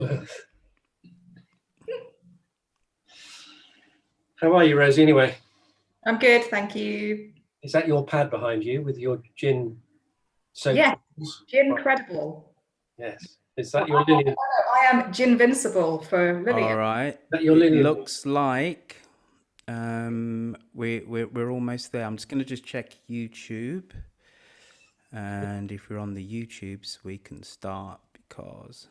How are you, Rosie, anyway? I'm good, thank you. Is that your pad behind you with your gin soap? Yeah, Right. Incredible. Yes. Is that your Lillian? I am Ginvincible for Lillian. All right. That your It Lillian? looks like we're almost there. I'm just going to just check YouTube. And if we're on the YouTubes, we can start because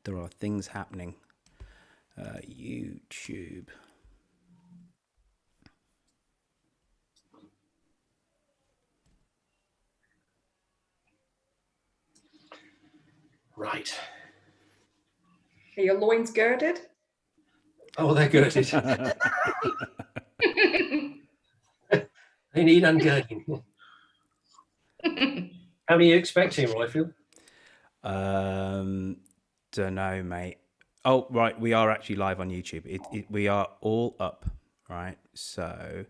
there are things happening. YouTube. Right. Are your loins girded? Oh, they're girded. They need ungirding. How many are you expecting, Royfield? Don't know, mate. Oh, right. We are actually live on YouTube. We are all up, right? So,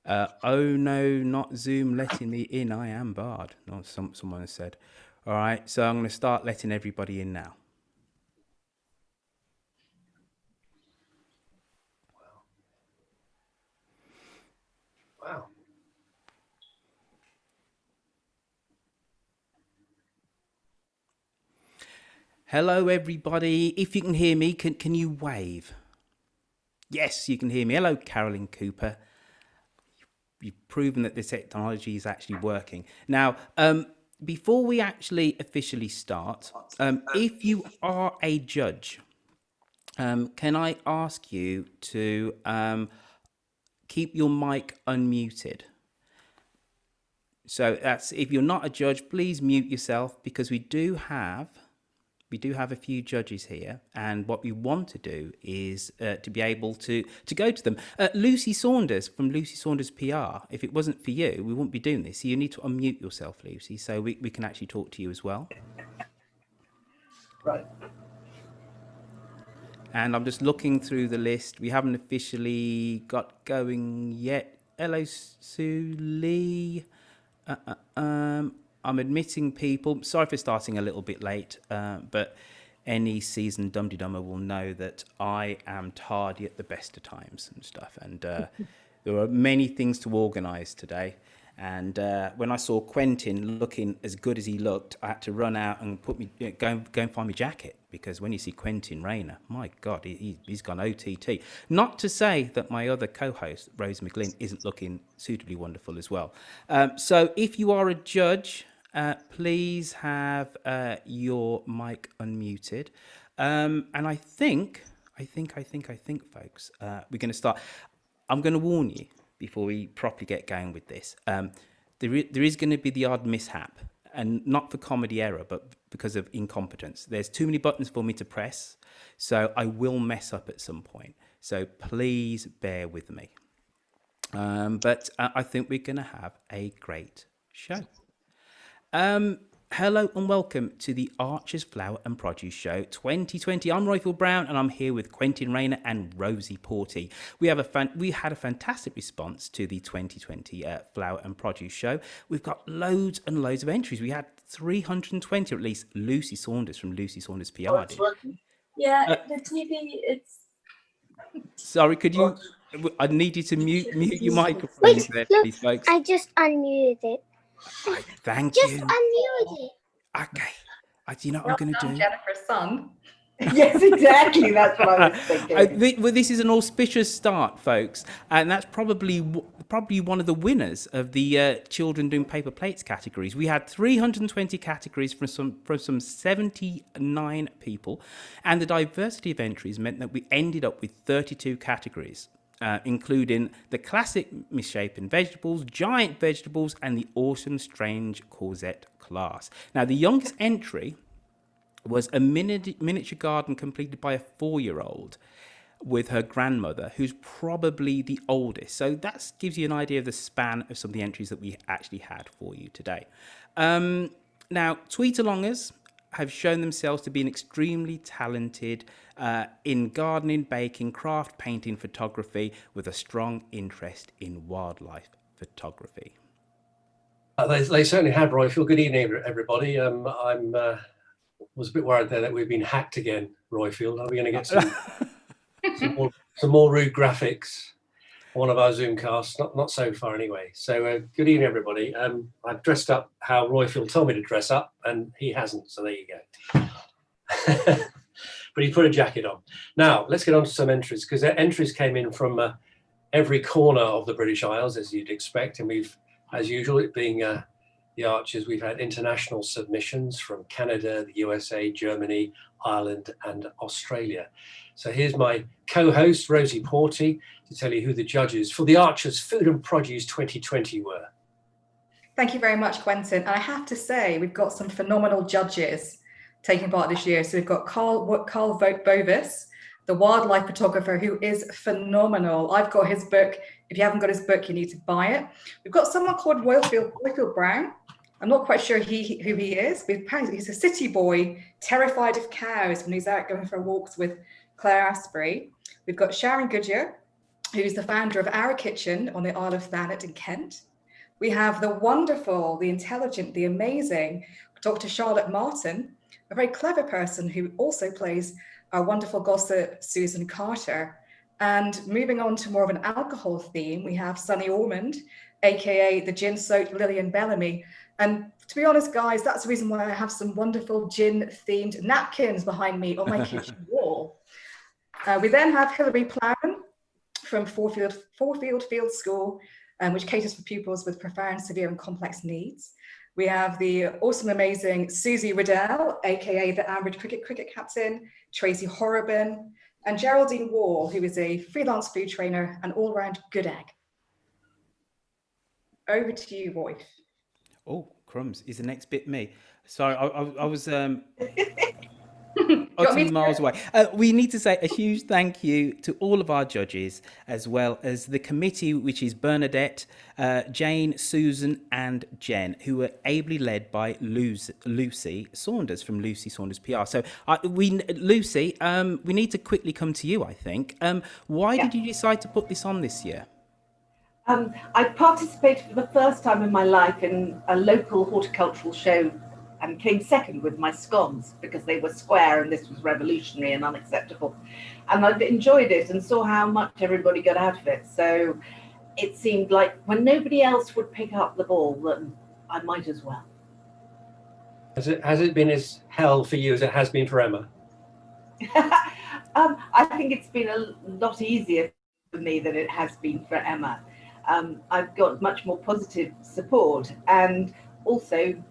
oh no, not Zoom letting me in. I am barred. No, someone has said. All right. So I'm going to start letting everybody in now. Wow. Hello, everybody. If you can hear me, can you wave? Yes, you can hear me. Hello, Carolyn Cooper. You've proven that this technology is actually working. Now, before we actually officially start, if you are a judge, can I ask you to keep your mic unmuted? So that's, if you're not a judge, please mute yourself, because we do have a few judges here, and what we want to do is to be able to go to them. Lucy Saunders from Lucy Saunders PR, if it wasn't for you, we wouldn't be doing this. So you need to unmute yourself, Lucy, so we can actually talk to you as well. Right. And I'm just looking through the list. We haven't officially got going yet. Hello, Sue Lee. I'm admitting people. Sorry for starting a little bit late, but any seasoned dum-de-dummer will know that I am tardy at the best of times and stuff. And there were many things to organise today. And when I saw Quentin looking as good as he looked, I had to run out and go and find my jacket, because when you see Quentin Rayner, my God, he's gone OTT. Not to say that my other co-host, Rose McGlynn, isn't looking suitably wonderful as well. So if you are a judge, please have your mic unmuted. And I think, folks, we're going to start. I'm going to warn you before we properly get going with this. There is going to be the odd mishap, and not for comedy error, but because of incompetence. There's too many buttons for me to press, so I will mess up at some point. So please bear with me. But I think we're going to have a great show. Hello and welcome to the Archers Flower and Produce Show 2020. I'm Royfield Brown, and I'm here with Quentin Rayner and Rosie Porty. We had a fantastic response to the 2020 Flower and Produce Show. We've got loads and loads of entries. We had 320, or at least Lucy Saunders from Lucy Saunders PR did. Yeah, the TV, it's... Sorry, could you... I need you to mute your microphone there, please, folks. I just unmuted it. Thank you. Just unmuted it. Okay. Do you know what I'm going to do? Jennifer's son. Yes, exactly. That's what I was thinking. Well, this is an auspicious start, folks, and that's probably one of the winners of the children doing paper plates categories. We had 320 categories from some 79 people, and the diversity of entries meant that we ended up with 32 categories. Including the classic misshapen vegetables, giant vegetables, and the awesome strange courgette class. Now, the youngest entry was a miniature garden completed by a 4-year-old with her grandmother, who's probably the oldest. So that gives you an idea of the span of some of the entries that we actually had for you today. Now, tweet-alongers have shown themselves to be an extremely talented in gardening, baking, craft, painting, photography, with a strong interest in wildlife photography. They certainly have, Royfield. Good evening, everybody. I'm was a bit worried there that we've been hacked again, Royfield. Are we going to get some more rude graphics on one of our Zoom casts? Not so far anyway. So good evening, everybody. I've dressed up how Royfield told me to dress up, and he hasn't. So there you go. But he put a jacket on. Now let's get on to some entries, because entries came in from every corner of the British Isles, as you'd expect, and we've, as usual, it being the Archers, we've had international submissions from Canada, the USA, Germany, Ireland, and Australia. So here's my co-host, Rosie Porty, to tell you who the judges for the Archers Food and Produce 2020 were. Thank you very much, Quentin. And I have to say, we've got some phenomenal judges taking part this year. So we've got Carl Bovis, the wildlife photographer, who is phenomenal. I've got his book. If you haven't got his book, you need to buy it. We've got someone called Royfield Brown. I'm not quite sure who he is, but apparently he's a city boy, terrified of cows when he's out going for walks with Claire Asprey. We've got Sharon Goodyear, who's the founder of Our Kitchen on the Isle of Thanet in Kent. We have the wonderful, the intelligent, the amazing Dr. Charlotte Martin, a very clever person who also plays our wonderful gossip Susan Carter. And moving on to more of an alcohol theme, we have Sunny Ormond, aka the gin-soaked Lillian Bellamy. And to be honest, guys, that's the reason why I have some wonderful gin-themed napkins behind me on my kitchen wall. We then have Hilary Plowman from Fourfield Field School, which caters for pupils with profound, severe and complex needs. We have the awesome, amazing Susie Riddell, aka the average cricket captain, Tracy Horrobin, and Geraldine Wall, who is a freelance food trainer and all-round good egg. Over to you, Roy. Oh, crumbs. Is the next bit me? Sorry, I was utterly miles away. We need to say a huge thank you to all of our judges, as well as the committee, which is Bernadette, Jane, Susan, and Jen, who were ably led by Lucy Saunders from Lucy Saunders PR. So, Lucy, we need to quickly come to you, I think. Why did you decide to put this on this year? I participated for the first time in my life in a local horticultural show and came second with my scones because they were square and this was revolutionary and unacceptable. And I've enjoyed it and saw how much everybody got out of it. So it seemed like when nobody else would pick up the ball, that I might as well. Has it been as hell for you as it has been for Emma? I think it's been a lot easier for me than it has been for Emma. I've got much more positive support and also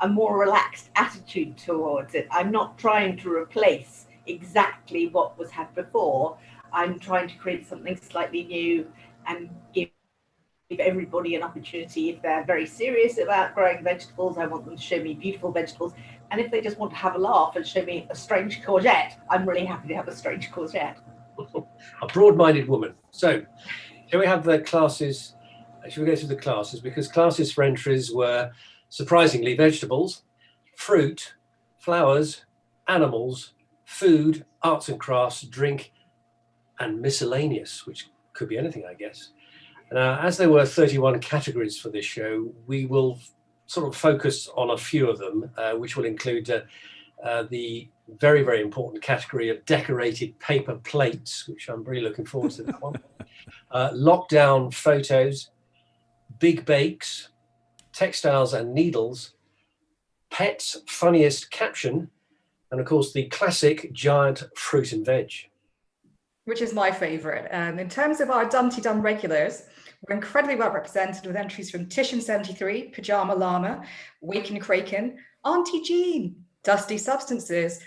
a more relaxed attitude towards it. I'm not trying to replace exactly what was had before. I'm trying to create something slightly new and give everybody an opportunity. If they're very serious about growing vegetables, I want them to show me beautiful vegetables. And if they just want to have a laugh and show me a strange courgette, I'm really happy to have a strange courgette. A broad-minded woman. So, shall we have the classes? Shall we go through the classes? Because classes for entries were surprisingly vegetables, fruit, flowers, animals, food, arts and crafts, drink, and miscellaneous, which could be anything, I guess. As there were 31 categories for this show, we will sort of focus on a few of them, which will include the very, very important category of decorated paper plates, which I'm really looking forward to that one. Lockdown photos, big bakes, textiles and needles, pets funniest caption, and of course the classic giant fruit and veg. Which is my favourite. In terms of our Dumpty Dum regulars, we're incredibly well represented with entries from Titian73, Pajama Llama, Waken Kraken, Auntie Jean, Dusty Substances,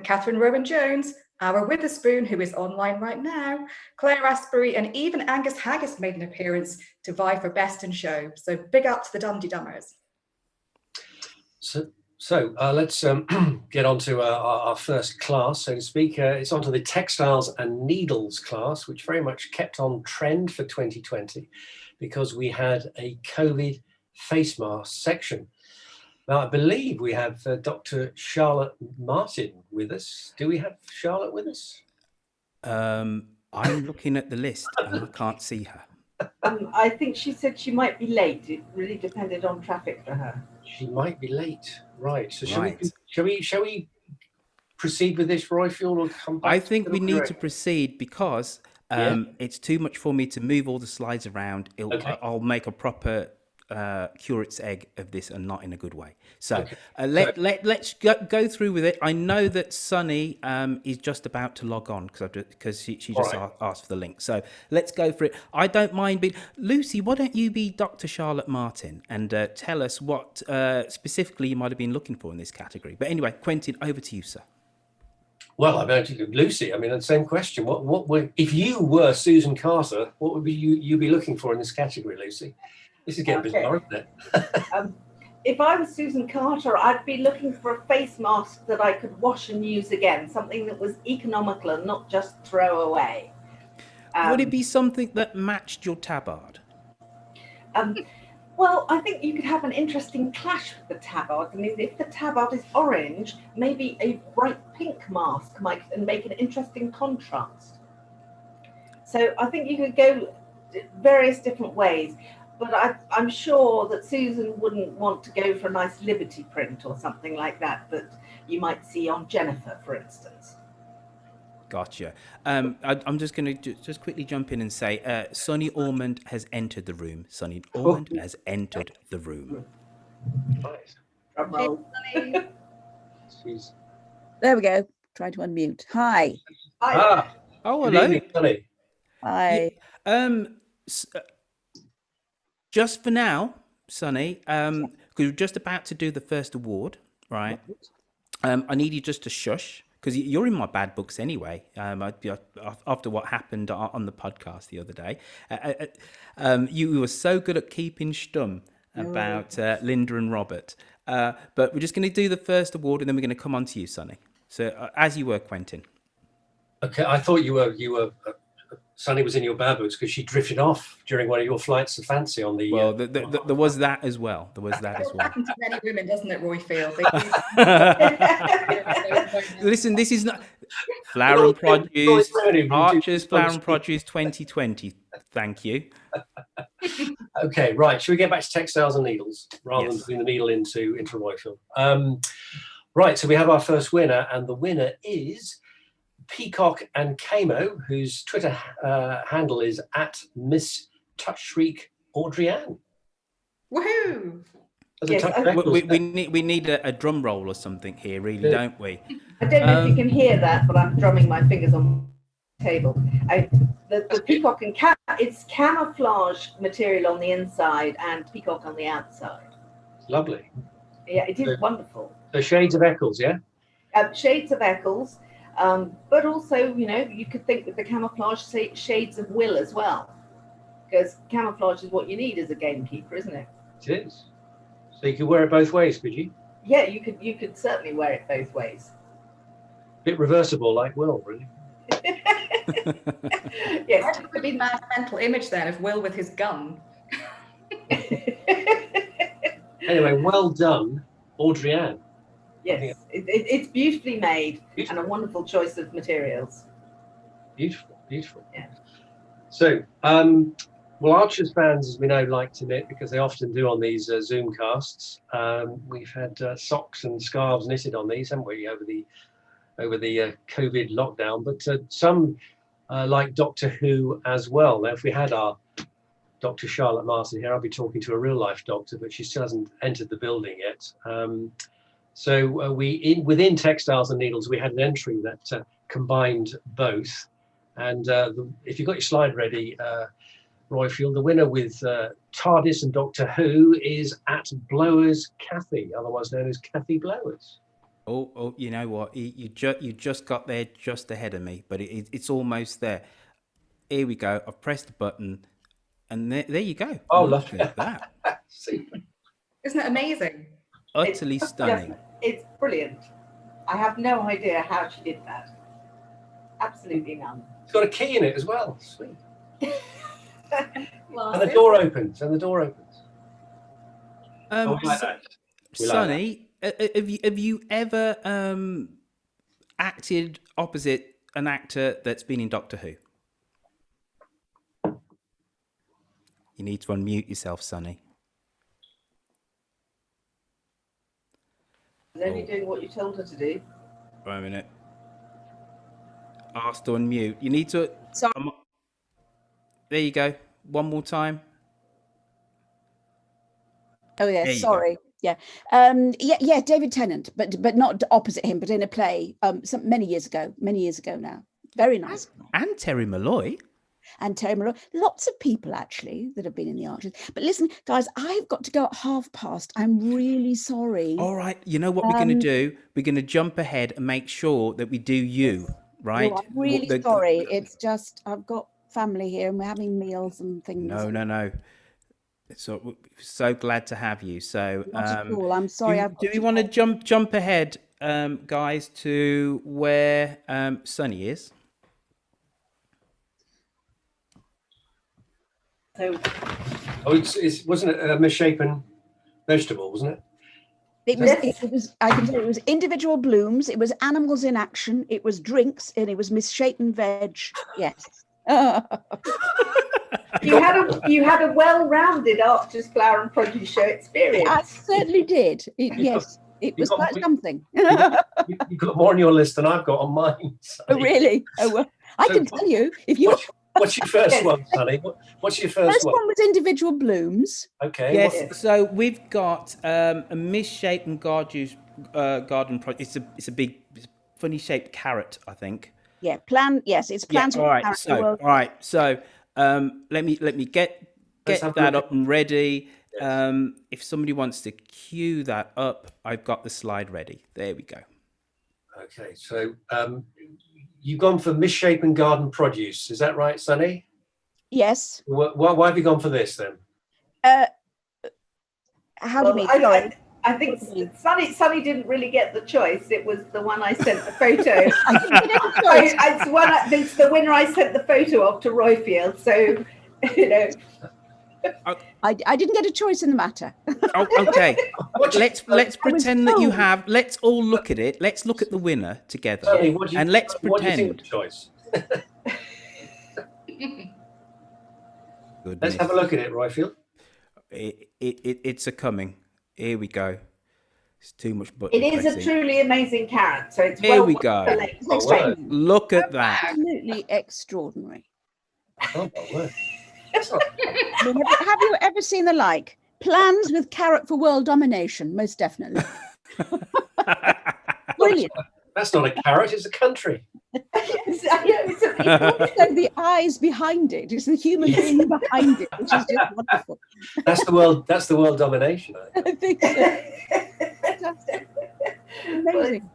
Catherine Rowan Jones, our Witherspoon, who is online right now, Claire Asprey, and even Angus Haggis made an appearance to vie for Best in Show. So big up to the Dumpty Dummers. So let's get on to our first class, so to speak. It's on to the Textiles and Needles class, which very much kept on trend for 2020 because we had a COVID face mask section. Now, I believe we have Dr. Charlotte Martin with us. Do we have Charlotte with us? I'm looking at the list and I can't see her. I think she said she might be late. It really depended on traffic for her. She might be late, right? So Shall we proceed with this, Royfield, or come back? I think we need to proceed because Yeah. it's too much for me to move all the slides around. Okay. I'll make a proper curate's egg of this, and not in a good way. So Okay. let's go through with it. I know that Sunny is just about to log on because she just asked for the link. So let's go for it. I don't mind being Lucy. Why don't you be Dr. Charlotte Martin and tell us what specifically you might have been looking for in this category? But anyway, Quentin, over to you, sir. Well, I mean, Lucy, I mean, the same question. What would, if you were Susan Carter, what would you be looking for in this category, Lucy? This is getting bizarre, isn't it? If I was Susan Carter, I'd be looking for a face mask that I could wash and use again, something that was economical and not just throw away. Would it be something that matched your tabard? Well, I think you could have an interesting clash with the tabard. I mean, if the tabard is orange, maybe a bright pink mask might make an interesting contrast. So I think you could go various different ways, but I'm sure that Susan wouldn't want to go for a nice Liberty print or something like that you might see on Jennifer, for instance. Gotcha. I'm just going to just quickly jump in and say, Sonny Ormond has entered the room. Sonny Ormond has entered the room. Nice. Drum roll. Jeez. There we go. Try to unmute. Hi. Hi. Oh, Good hello. evening, Sonny. Hi. Just for now, Sonny, because we're just about to do the first award, right? I need you just to shush, because you're in my bad books anyway. After what happened on the podcast the other day, you were so good at keeping stum about Linda and Robert. But we're just going to do the first award, and then we're going to come on to you, Sonny. So as you were, Quentin. Okay, I thought you were. Sunny was in your bad books because she drifted off during one of your flights of fancy on the. Well, there was that as well. There was that as well. Happens to many women, doesn't it, Royfield? Listen, this is not Flower and Produce, Archer's Flower and Produce 2020. Thank you. Okay, right. Should we get back to textiles and needles rather than putting the needle into Royfield? Right. So we have our first winner, and the winner is Peacock and Camo, whose Twitter handle is @Miss Touchshriek Audrey-Ann. Woohoo! Yes, we need a drum roll or something here, really, don't we? I don't know if you can hear that, but I'm drumming my fingers on the table. The peacock and it's camouflage material on the inside and peacock on the outside. Lovely. Yeah, it is wonderful. The shades of Eccles, yeah? Shades of Eccles, but also, you could think with the camouflage shades of Will as well, because camouflage is what you need as a gamekeeper, isn't it? It is. So you could wear it both ways, could you? Yeah, you could certainly wear it both ways. Bit reversible, like Will, really. Yes. That would be my mental image then of Will with his gun. Anyway, well done, Audrey-Ann. Yes, it's beautifully made and a wonderful choice of materials. Beautiful, beautiful. Yeah. So, well, Archers fans, as we know, like to knit because they often do on these Zoom casts. We've had socks and scarves knitted on these, haven't we, over the COVID lockdown? But some like Doctor Who as well. Now, if we had our Dr. Charlotte Martin here, I'll be talking to a real life doctor, but she still hasn't entered the building yet. So within Textiles and Needles, we had an entry that combined both. And if you've got your slide ready, Royfield, the winner with TARDIS and Doctor Who is @Blowers Kathy, otherwise known as Kathy Blowers. Oh, you know what? You just got there just ahead of me, but it's almost there. Here we go. I've pressed the button, and there you go. Oh, look at that! Super. Isn't it amazing? Utterly stunning. It's brilliant. I have no idea how she did that. Absolutely none. It's got a key in it as well. Sweet. Well, And the door opens. Um, We like that. We like Sonny, have you ever acted opposite an actor that's been in Doctor Who? You need to unmute yourself, Sonny. She's only doing what you told her to do. Wait a minute. Asked to unmute. You need to. Sorry. There you go. One more time. Oh yeah, There you go. sorry. Yeah. Yeah, David Tennant, but not opposite him, but in a play many years ago now. Very nice. And Terry Malloy. And Terry Moreau, lots of people actually that have been in the Archers. But listen, guys, I've got to go at past. I'm really sorry. All right. You know what we're going to do? We're going to jump ahead and make sure that we do you, right? No, I'm really sorry. It's just I've got family here and we're having meals and things. No. So glad to have you. So Not at all. I'm sorry. Do we want to jump ahead, guys, to where Sunny is? So Wasn't it a misshapen vegetable, wasn't it? It was. I can tell you, it was individual blooms. It was animals in action. It was drinks, and it was misshapen veg. Yes. you had a well-rounded Archer's Flower and Produce Show experience. I certainly did. Yes, it was quite something. You've got more on your list than I've got on mine. Oh, really? Oh, well, I can tell you if you. What's your first one, Sunny? What's your first one? First one was individual blooms. Okay. Yes. So we've got a misshapen garden produce. It's a big, funny shaped carrot, I think. Yeah, yes, it's plants. Yeah, all right. So let me get that up and ready. Yes. If somebody wants to cue that up, I've got the slide ready. There we go. Okay, so you've gone for misshapen garden produce, is that right, Sunny? Yes. Why have you gone for this then? How do you mean? I think Sunny didn't really get the choice. It was the one I sent the photo. It's the winner I sent the photo of to Royfield. So, you know. I didn't get a choice in the matter. Oh, okay. let's pretend that you have. Let's all look at it. Let's look at the winner together, and let's pretend. What do you think of the choice? Let's have a look at it, Royfield. It's a coming. Here we go. It's too much butter. It is a truly amazing carrot. So it's here we go. Look at that. Absolutely extraordinary. Oh my word. Have you ever seen the like? Plans with carrot for world domination, most definitely. Brilliant. That's not a carrot, it's a country. It's also the eyes behind it. It's the human being behind it, which is just wonderful. That's the world domination, I think. I think so. Amazing.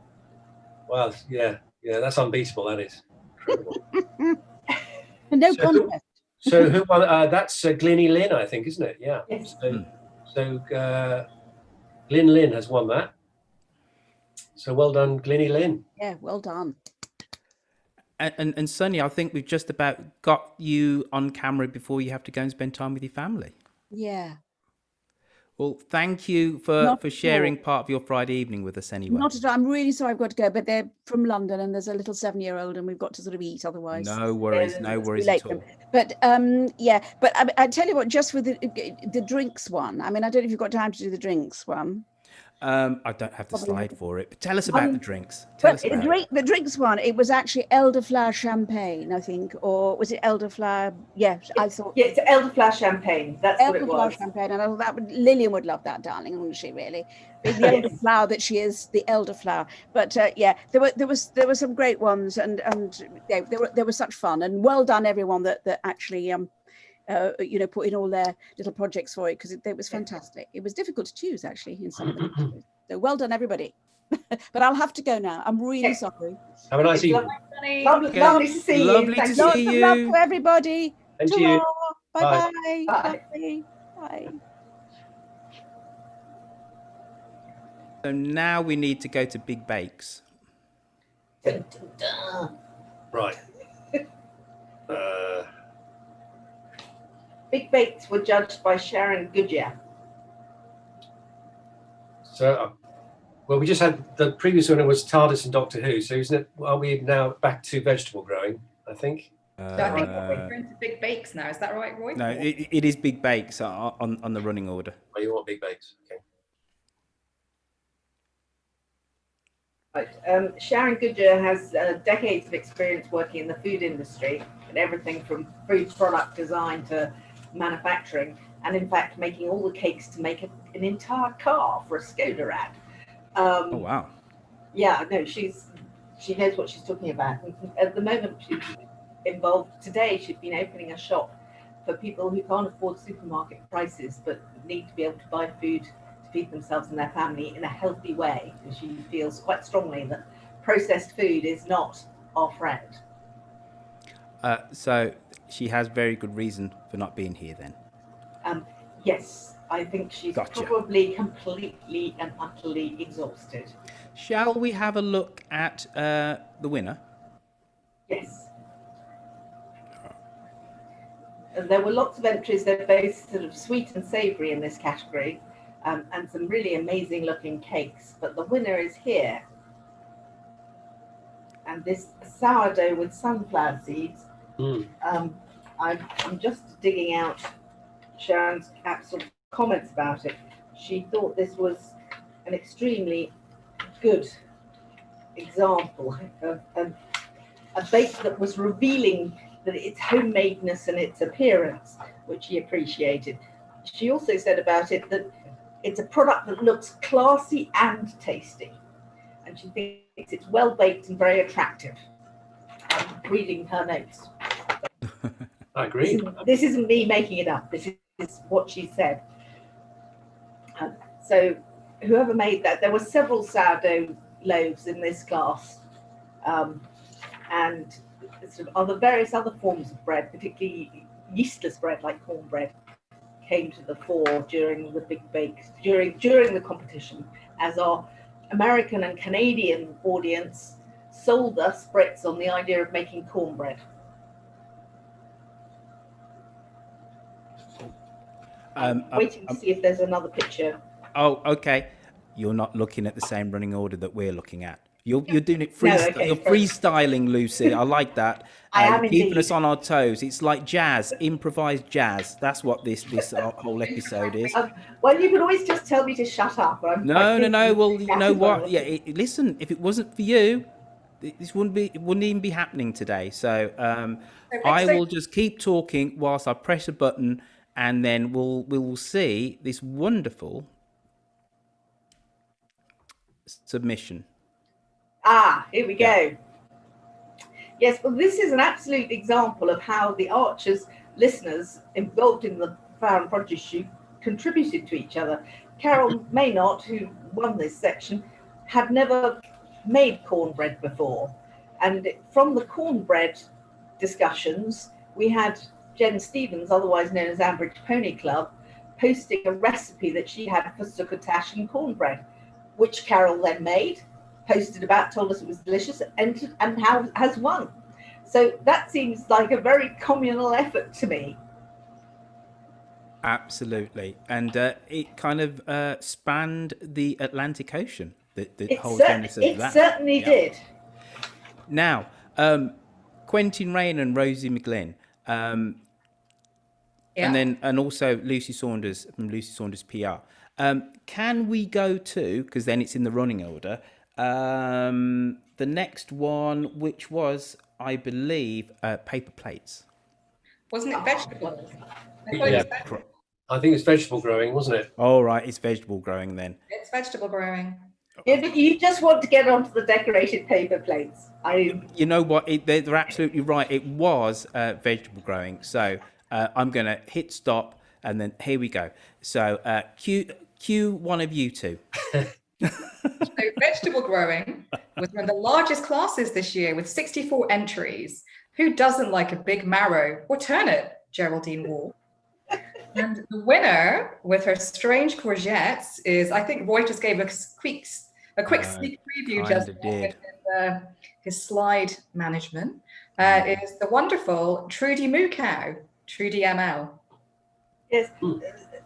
Well, yeah, that's unbeatable, that is. Incredible. No contest. So who won? That's Glennie Lynn, I think, isn't it? Yeah. Yes. So Lynn has won that. So well done, Glennie Lynn. Yeah, well done. And Sunny, I think we've just about got you on camera before you have to go and spend time with your family. Yeah. Well, thank you for sharing part of your Friday evening with us anyway. Not at all. I'm really sorry I've got to go, but they're from London and there's a little 7-year-old and we've got to sort of eat otherwise. No worries at all. But I tell you what, just with the drinks one, I mean, I don't know if you've got time to do the drinks one. I don't have the slide for it, but tell us about the drinks. The drinks one, it was actually elderflower champagne, I think, or was it elderflower? Yeah, I thought. Yeah, it's elderflower champagne. That's what it was. Elderflower champagne, and I thought Lillian would love that, darling, wouldn't she? Really, the elderflower that she is, the elderflower. But there were some great ones, and they were such fun, and well done everyone that actually put in all their little projects for it, because it was fantastic. It was difficult to choose actually in some of them. So well done everybody. But I'll have to go now. I'm really sorry. Have a nice evening. Lovely to see you. Lovely to see you. Love to everybody. And to you. Bye Bye. bye. Bye. So now we need to go to Big Bakes. Right. Big Bakes were judged by Sharon Goodyear. So, we just had the previous one was TARDIS and Doctor Who. So, are we now back to vegetable growing? I think. I think we're into Big Bakes now. Is that right, Roy? No, it is Big Bakes on the running order. Oh, you want Big Bakes? Okay. Right. Sharon Goodyear has decades of experience working in the food industry and everything from food product design to manufacturing, and in fact making all the cakes to make an entire car for a Skoda ad. Oh wow. Yeah, no, she knows what she's talking about. At the moment, she's involved today. She's been opening a shop for people who can't afford supermarket prices but need to be able to buy food to feed themselves and their family in a healthy way, because she feels quite strongly that processed food is not our friend. So she has very good reason for not being here then. Yes, I think she's Gotcha. probably completely and utterly exhausted. Shall we have a look at the winner? Yes. And there were lots of entries. They're both sort of sweet and savoury in this category, and some really amazing looking cakes. But the winner is here. And this sourdough with sunflower seeds. I'm just digging out Sharon's sort of comments about it. She thought this was an extremely good example of a bake that was revealing that its homemadeness and its appearance, which she appreciated. She also said about it that it's a product that looks classy and tasty, and she thinks it's well baked and very attractive. I'm reading her notes. I agree. This isn't me making it up. This is what she said. So whoever made that, there were several sourdough loaves in this class, and sort of other various other forms of bread, particularly yeastless bread like cornbread, came to the fore during the big bakes, during the competition, as our American and Canadian audience sold us Brits on the idea of making cornbread. Waiting to see if there's another picture. Oh, okay. You're not looking at the same running order that we're looking at. You're doing it freestyle. No, okay, you're freestyling, Lucy. I like that. I am keeping indeed. us on our toes. It's like jazz, improvised jazz. That's what this whole episode is. Well, you can always just tell me to shut up. No. Well, you know what? Yeah. Listen, if it wasn't for you, this wouldn't even be happening today. So I will just keep talking whilst I press a button, and then we will see this wonderful submission. Here we go. Yes, well, this is an absolute example of how the Archers listeners involved in the Flower and Produce Shoot contributed to each other. Carol Maynard, who won this section, had never made cornbread before. And from the cornbread discussions, we had Jen Stevens, otherwise known as Ambridge Pony Club, posting a recipe that she had for succotash and cornbread, which Carol then made, posted about, told us it was delicious, and has won. So that seems like a very communal effort to me. Absolutely. And it kind of spanned the Atlantic Ocean, the whole genesis of that. It certainly did. Now, Quentin Rain and Rosie McGlynn, and also Lucy Saunders from Lucy Saunders PR. Can we go to, because then it's in the running order, the next one, which was, I believe, paper plates. Wasn't it vegetables? Yeah. I think it's vegetable growing, wasn't it? Oh, right. It's vegetable growing then. It's vegetable growing. Yeah, but you just want to get onto the decorated paper plates. You know what? They're absolutely right. It was vegetable growing. So I'm going to hit stop, and then here we go. So cue one of you two. So vegetable growing was one of the largest classes this year with 64 entries. Who doesn't like a big marrow or turnip? Geraldine Wall. And the winner with her strange courgettes is, I think Roy just gave a quick sneak preview just with his slide management, is the wonderful Trudy Moo Cow, Trudy ML. Yes,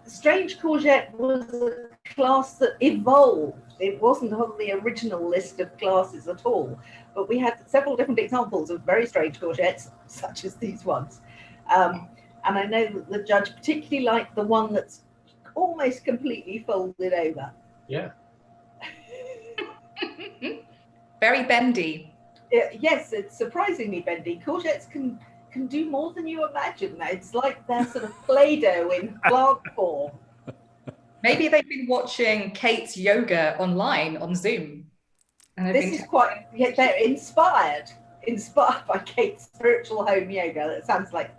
Strange Courgette was a class that evolved. It wasn't on the original list of classes at all, but we had several different examples of very strange courgettes, such as these ones. And I know that the judge particularly liked the one that's almost completely folded over. Yeah. very bendy. Yes, it's surprisingly bendy. Courgettes can do more than you imagine. It's like they're sort of Play-Doh in plant form. Maybe they've been watching Kate's yoga online on Zoom. And This is quite, they're inspired by Kate's spiritual home yoga. That sounds like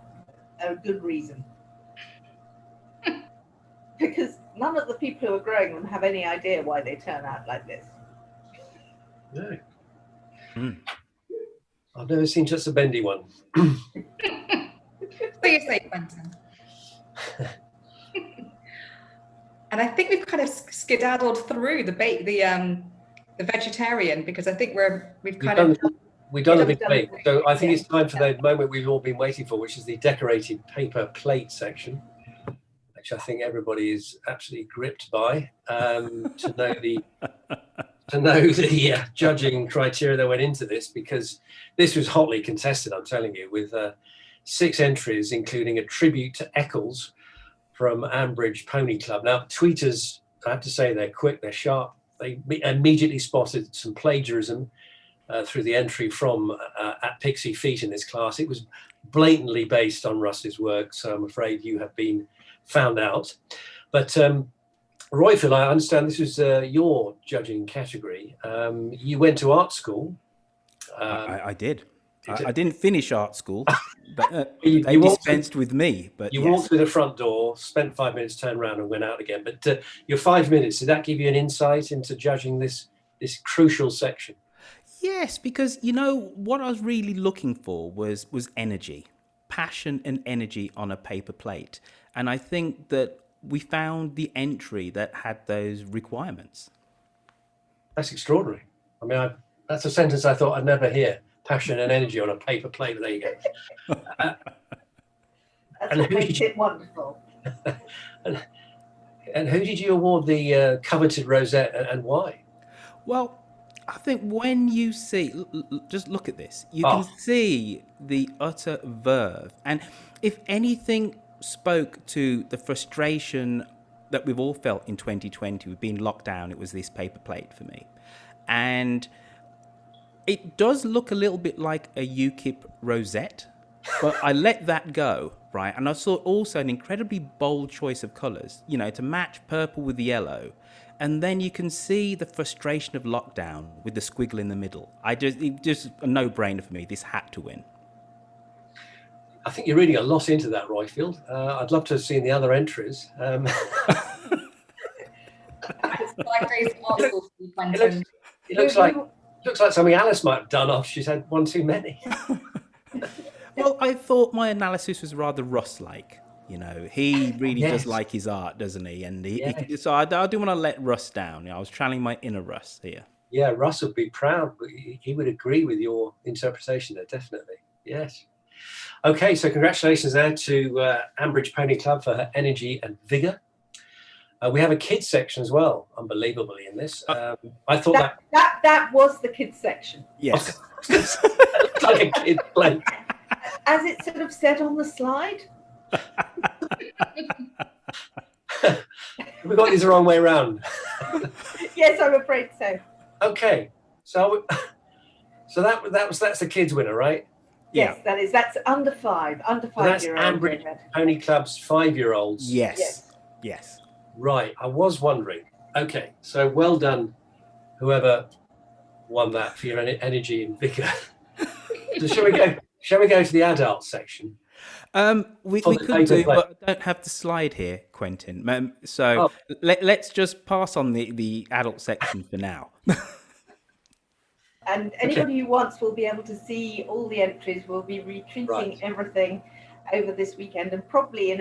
a good reason. Because none of the people who are growing them have any idea why they turn out like this. No. I've never seen just a bendy one. So you say, Quentin. And I think we've kind of skedaddled through the vegetarian, because I think we've done a big plate. So I think it's time for the moment we've all been waiting for, which is the decorated paper plate section, which I think everybody is absolutely gripped by, to know the judging criteria that went into this, because this was hotly contested, I'm telling you, with 6 entries, including a tribute to Eccles from Ambridge Pony Club. Now, tweeters, I have to say, they're quick, they're sharp. They immediately spotted some plagiarism through the entry from at Pixie Feet in this class. It was blatantly based on Russ's work, so I'm afraid you have been found out. But Royfield, I understand this was your judging category. You went to art school. I did. I didn't finish art school, but you they dispensed with me. But you walked through the front door, spent 5 minutes, turned around and went out again. But your 5 minutes, did that give you an insight into judging this crucial section? Yes, because, you know, what I was really looking for was energy, passion and energy on a paper plate. And I think that we found the entry that had those requirements. That's extraordinary. I mean, that's a sentence I thought I'd never hear. Passion and energy on a paper plate. There you go. That's what makes it wonderful. And who did you award the coveted rosette, and why? Well, I think when you see, just look at this, you can see the utter verve. And if anything spoke to the frustration that we've all felt in 2020 with being locked down, it was this paper plate for me. And it does look a little bit like a UKIP rosette, but I let that go, right? And I saw also an incredibly bold choice of colours, you know, to match purple with the yellow. And then you can see the frustration of lockdown with the squiggle in the middle. It just a no-brainer for me. This had to win. I think you're reading a lot into that, Royfield. I'd love to have seen the other entries. It looks like something Alice might have done off. She's had one too many. Well, I thought my analysis was rather Russ-like. You know, he really does like his art, doesn't he? And so I do want to let Russ down. You know, I was channeling my inner Russ here. Yeah, Russ would be proud. He would agree with your interpretation there, definitely. Yes. Okay, so congratulations there to Ambridge Pony Club for her energy and vigour. We have a kids section as well, unbelievably, in this. I thought that was the kids section. Yes. Like a kid play. As it sort of said on the slide. We got these the wrong way around. Yes, I'm afraid so. Okay, so that's the kids winner, right? Yes, that's under 5 That's year old. Ambridge Pony Club's 5-year-olds. Yes. Right, I was wondering. Okay, so well done, whoever won that, for your energy and vigour. So shall we go to the adult section? We could do, but I don't have the slide here, Quentin. Let's just pass on the adult section for now. And anybody who wants will be able to see all the entries. We'll be retweeting everything over this weekend and probably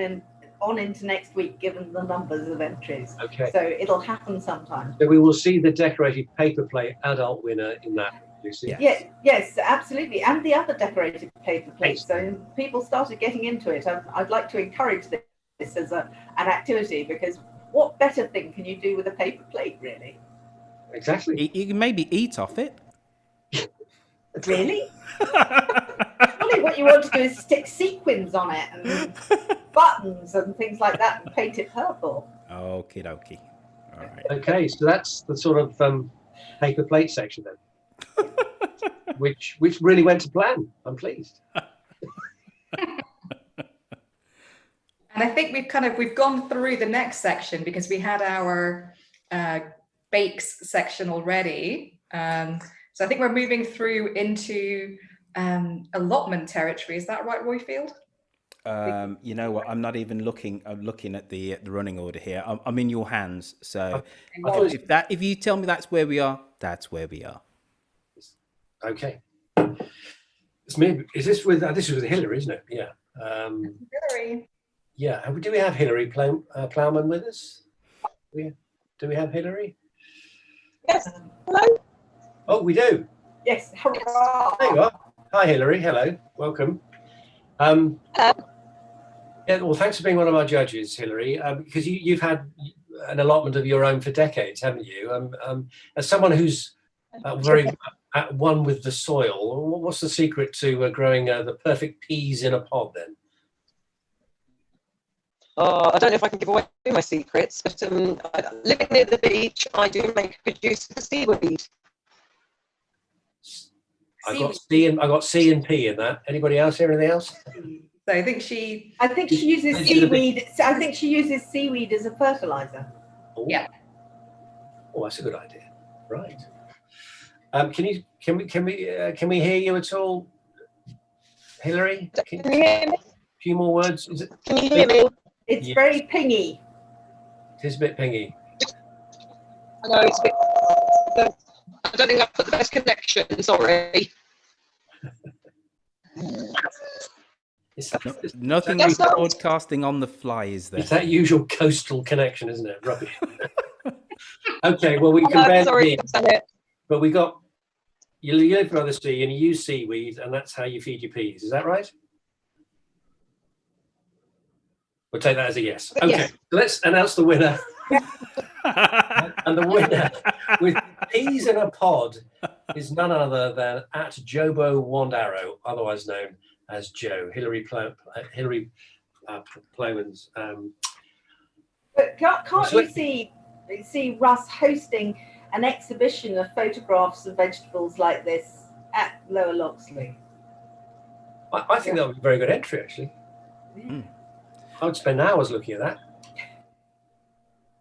on into next week, given the numbers of entries. Okay. So it'll happen sometime. So we will see the decorated paper plate adult winner in that. Lucy. Yes, absolutely. And the other decorated paper plates. So people started getting into it. I'd like to encourage this as an activity, because what better thing can you do with a paper plate, really? Exactly. You can maybe eat off it. Really? Surely what you want to do is stick sequins on it and buttons and things like that and paint it purple. Okie dokie. All right. Okay, so that's the sort of paper plate section then. which really went to plan. I'm pleased. And I think we've gone through the next section because we had our bakes section already. So I think we're moving through into allotment territory. Is that right, Royfield? You know what? I'm not even looking. I'm looking at the running order here. I'm in your hands. So if you tell me that's where we are, that's where we are. Okay. It's me. Is this with this is with Hillary, isn't it? Yeah. Hillary. Yeah. Do we have Hillary Plowman with us? Do we have Hillary? Yes. Hello. Oh, we do. Yes. Hurrah. There you are. Hi, Hillary. Hello. Welcome. Yeah, well, thanks for being one of our judges, Hillary, because you've had an allotment of your own for decades, haven't you? As someone who's very at one with the soil, what's the secret to growing the perfect peas in a pod then? I don't know if I can give away my secrets, but living near the beach, I do make a good use of the seaweed. I got C and P in that. Anybody else hear anything else? So I think she uses seaweed. I think she uses seaweed as a fertilizer. Oh. Yeah. Oh, that's a good idea. Right. Can we hear you at all, Hillary? Can you hear me? A few more words. Can you hear me? It's Yes. very pingy. It is a bit pingy. I know it's a bit. I don't think I've put the best connection. Sorry. Nothing That's like not- broadcasting on the fly, is there? It's that usual coastal connection, isn't it? Rubbish. Okay, well, we can I'm barely sorry. hear, but we got you live by the sea and you use seaweed, and that's how you feed your peas. Is that right? We'll take that as a yes. Okay, Yes. so let's announce the winner. And the winner with peas in a pod is none other than at Jobo Wandarrow, otherwise known as Joe. Hillary Plowman's. But can't you see Russ hosting an exhibition of photographs of vegetables like this at Lower Loxley? I think that would be a very good entry, actually. Mm. I would spend hours looking at that.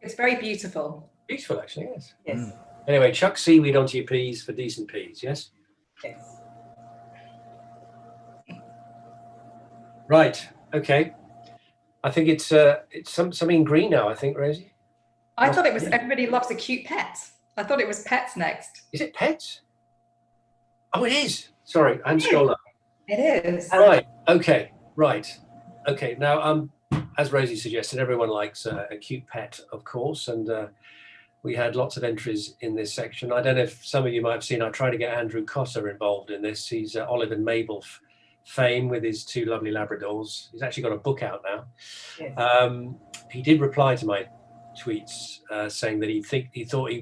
it's very beautiful. Beautiful, actually, yes. Yes. Mm. Anyway, chuck seaweed onto your peas for decent peas, yes? Yes. Right, okay. I think it's something green now, I think, Rosie. I thought it was everybody loves a cute pet. I thought it was pets next. Is it pets? Oh, it is. Sorry, I'm scrolled up. It is. Right, okay, right. Okay, now, as Rosie suggested, everyone likes a cute pet, of course, and we had lots of entries in this section. I don't know if some of you might have seen, I tried to get Andrew Cotter involved in this. He's Olive and Mabel fame with his two lovely Labradors. He's actually got a book out now. Yes. He did reply to my tweets saying that he thought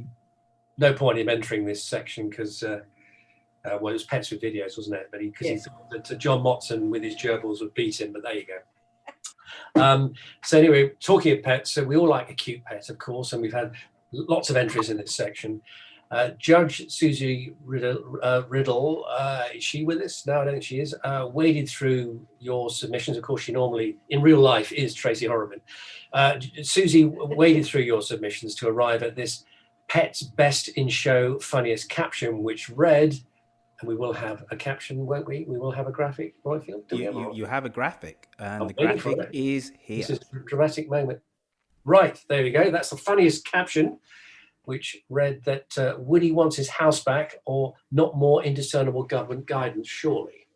no point in entering this section because well, it was pets with videos, wasn't it? But because he thought that John Motson with his gerbils would beat him. But there you go. So anyway, talking of pets, so we all like a cute pet, of course, and we've had lots of entries in this section. Judge Susie Riddle, is she with us? No, I don't think she is. Waded through your submissions. Of course, she normally, in real life, is Tracy Horriman. Susie waded through your submissions to arrive at this Pet's Best in Show Funniest caption, which read, and we will have a caption, won't we? We will have a graphic, Royfield. You have a graphic, and I'm the waiting for graphic it. is here. This is a dramatic moment. Right, there we go. That's the funniest caption, which read that Woody wants his house back or not more indiscernible government guidance, surely.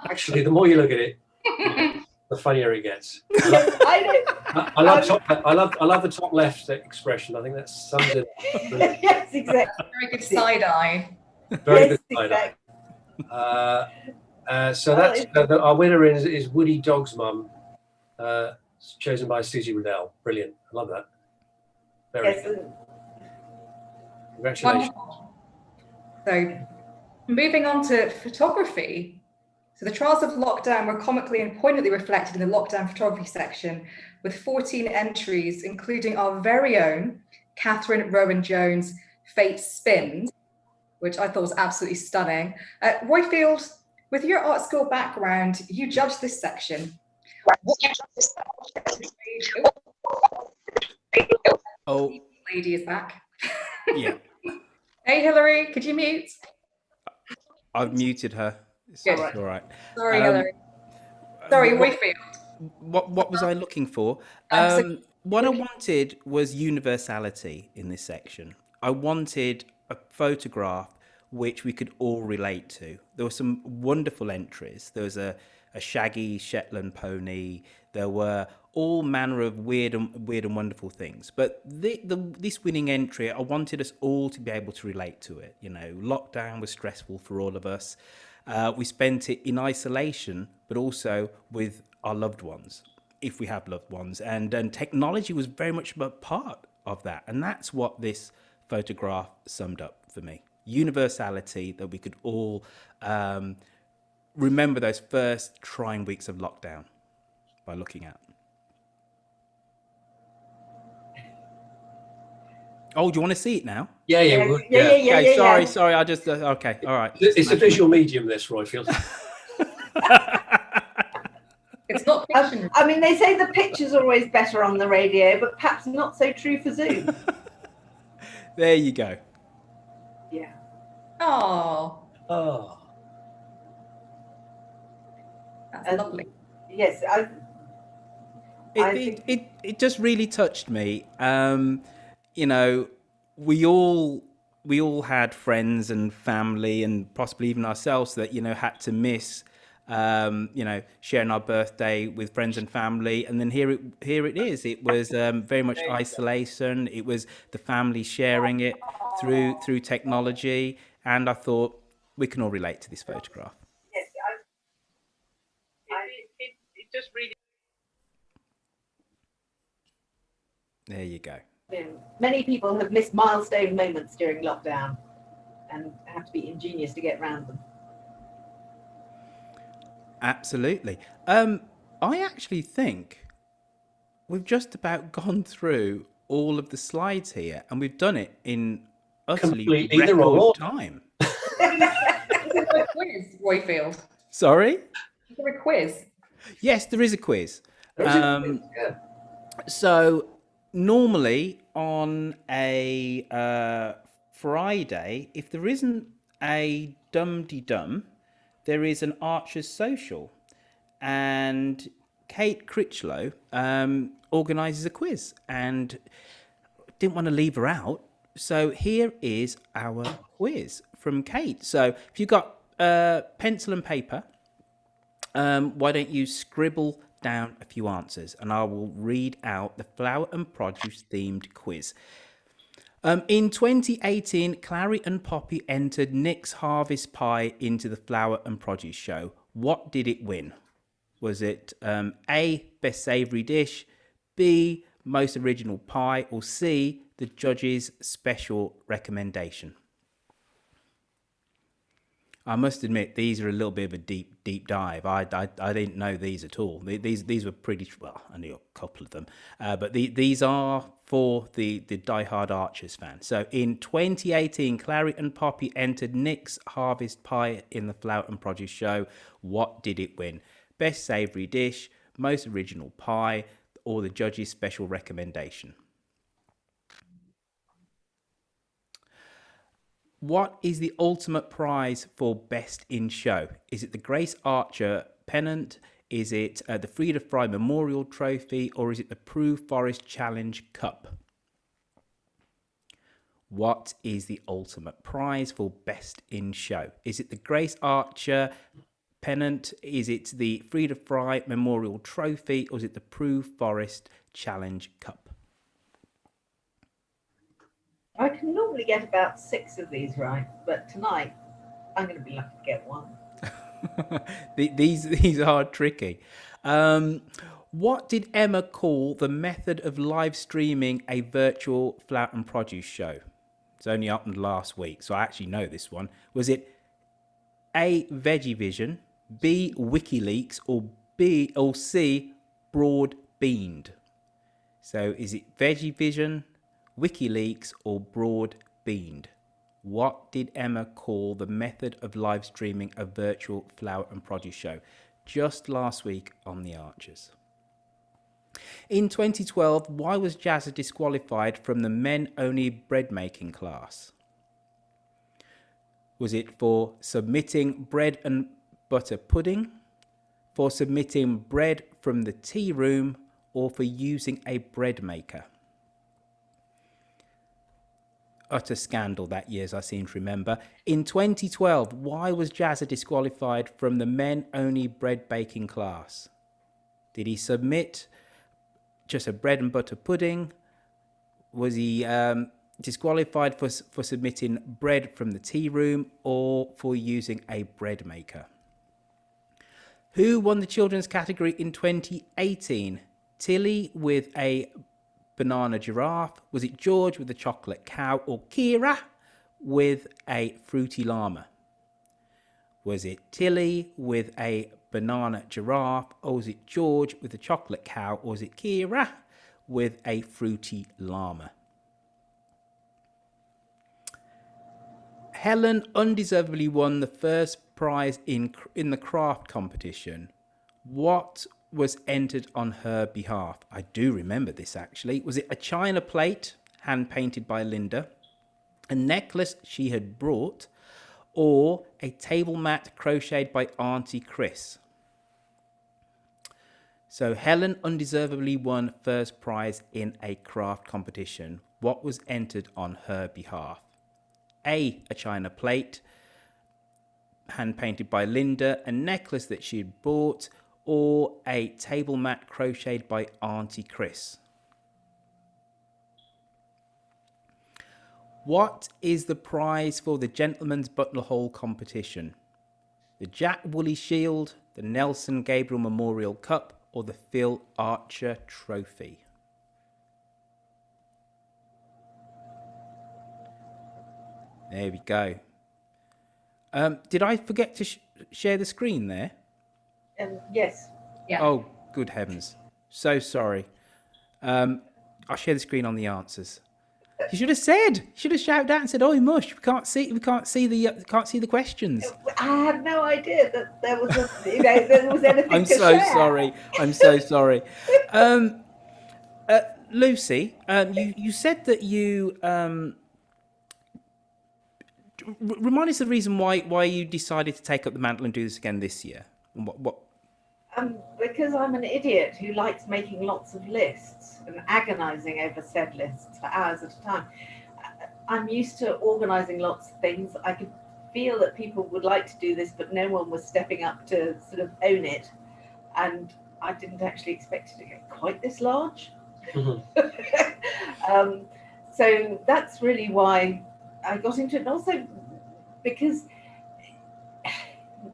Actually, the more you look at it, the funnier it gets. I love the top left expression. I think that sums it up. Yes, exactly. Very good side eye. Very Yes, good side exactly. eye. So that's our winner is Woody Dog's Mum, chosen by Susie Riddell. Brilliant. I love that. Very Yes, good. Congratulations. Wonderful. So moving on to photography. So the trials of lockdown were comically and poignantly reflected in the lockdown photography section with 14 entries, including our very own Catherine Rowan Jones, Fate Spins, which I thought was absolutely stunning. Royfield, with your art school background, you judged this section. Oh, Lady is back. yeah. Hey, Hillary, could you mute? I've muted her. It's Good. all right. Sorry, Hillary. Sorry, Royfield. What was I looking for? So- What I wanted was universality in this section. I wanted a photograph which we could all relate to. There were some wonderful entries. There was a shaggy Shetland pony. There were all manner of weird and wonderful things. But this winning entry, I wanted us all to be able to relate to it. You know, lockdown was stressful for all of us. We spent it in isolation, but also with our loved ones, if we have loved ones. And technology was very much a part of that. And that's what this photograph summed up for me. Universality, that we could all remember those first trying weeks of lockdown by looking at. Oh, do you want to see it now? Yeah. Okay, sorry. I just okay, all right. It's a visual medium, this, Royfield. It's not fiction. I mean, they say the picture's always better on the radio, but perhaps not so true for Zoom. There you go. Yeah. Oh, that's lovely. Yes, I think It just really touched me. You know, we all had friends and family and possibly even ourselves that, you know, had to miss you know, sharing our birthday with friends and family, and then here it is. It was very much isolation. It was the family sharing it through technology, and I thought we can all relate to this photograph. yes, It just really. There you go. many people have missed milestone moments during lockdown and have to be ingenious to get around them. Absolutely. I actually think we've just about gone through all of the slides here, and we've done it in utterly Completely the wrong record order. time. Is there a quiz, Royfield? Sorry? Is there a quiz? Yes, there is a quiz. Yeah. So normally on a Friday, if there isn't a dum-de-dum, there is an Archer's Social, and Kate Critchlow organises a quiz, and didn't want to leave her out. So here is our quiz from Kate. So if you've got pencil and paper, why don't you scribble down a few answers, and I will read out the flower and produce themed quiz. In 2018, Clary and Poppy entered Nick's Harvest Pie into the Flower and Produce Show. What did it win? Was it A, Best Savoury Dish, B, Most Original Pie, or C, the judge's special recommendation? I must admit, these are a little bit of a deep dive. I didn't know these at all. These were pretty, well, I knew a couple of them, but these are for the diehard Archers fan. So in 2018, Clary and Poppy entered Nick's Harvest Pie in the Flower and Produce Show. What did it win? Best Savoury Dish, Most Original Pie, or the judge's special recommendation? What is the ultimate prize for Best in Show? Is it the Grace Archer pennant? Is it the Frida Fry Memorial Trophy? Or is it the Prue Forest Challenge Cup? What is the ultimate prize for Best in Show? Is it the Grace Archer pennant? Is it the Frida Fry Memorial Trophy? Or is it the Prue Forest Challenge Cup? I can normally get about 6 of these right, but tonight I'm going to be lucky to get one. These are tricky. What did Emma call the method of live streaming a virtual flower and produce show? It's only up in last week, so I actually know this one. Was it A, Veggie Vision, B, WikiLeaks, or C, Broad Beamed? So is it Veggie Vision, WikiLeaks, or Broad beamed. What did Emma call the method of live streaming a virtual flower and produce show? Just last week on The Archers. In 2012, why was Jazza disqualified from the men-only bread making class? Was it for submitting bread and butter pudding, for submitting bread from the tea room, or for using a bread maker? Utter scandal that year, as I seem to remember. In 2012, why was Jazza disqualified from the men-only bread baking class? Did he submit just a bread and butter pudding? Was he disqualified for submitting bread from the tea room, or for using a bread maker? Who won the children's category in 2018? Tilly with a banana giraffe? Was it George with a chocolate cow, or Kira with a fruity llama? Was it Tilly with a banana giraffe, or was it George with a chocolate cow, or was it Kira with a fruity llama? Helen undeservedly won the first prize in the craft competition. What was entered on her behalf? I do remember this actually. Was it a china plate hand painted by Linda, a necklace she had brought, or a table mat crocheted by Auntie Chris? So Helen undeservedly won first prize in a craft competition. What was entered on her behalf? A china plate hand painted by Linda, a necklace that she had bought, or a table mat crocheted by Auntie Chris. What is the prize for the Gentleman's Butlerhole competition? The Jack Woolley Shield, the Nelson Gabriel Memorial Cup, or the Phil Archer Trophy? There we go. Did I forget to share the screen there? Yes. Yeah. Oh, good heavens. So sorry. I'll share the screen on the answers. You should have said. You should have shouted out and said, "Oh, mush! We can't see the questions." I had no idea that there was there was anything I'm to so share. sorry. I'm so sorry. Lucy, you said that you remind us the reason why you decided to take up the mantle and do this again this year. And what? Because I'm an idiot who likes making lots of lists and agonizing over said lists for hours at a time. I'm used to organizing lots of things. I could feel that people would like to do this, but no one was stepping up to sort of own it. And I didn't actually expect it to get quite this large. Mhm. So that's really why I got into it. And also because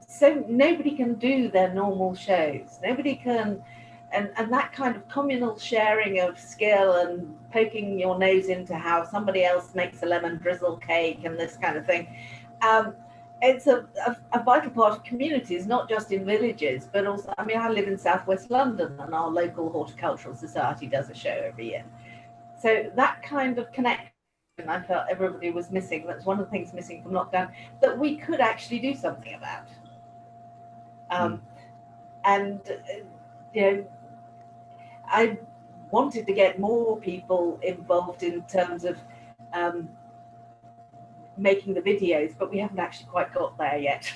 so nobody can do their normal shows. Nobody can, and that kind of communal sharing of skill and poking your nose into how somebody else makes a lemon drizzle cake and this kind of thing. It's a vital part of communities, not just in villages, but also, I mean, I live in Southwest London and our local horticultural society does a show every year. So that kind of connection I felt everybody was missing. That's one of the things missing from lockdown that we could actually do something about. And I wanted to get more people involved in terms of making the videos, but we haven't actually quite got there yet.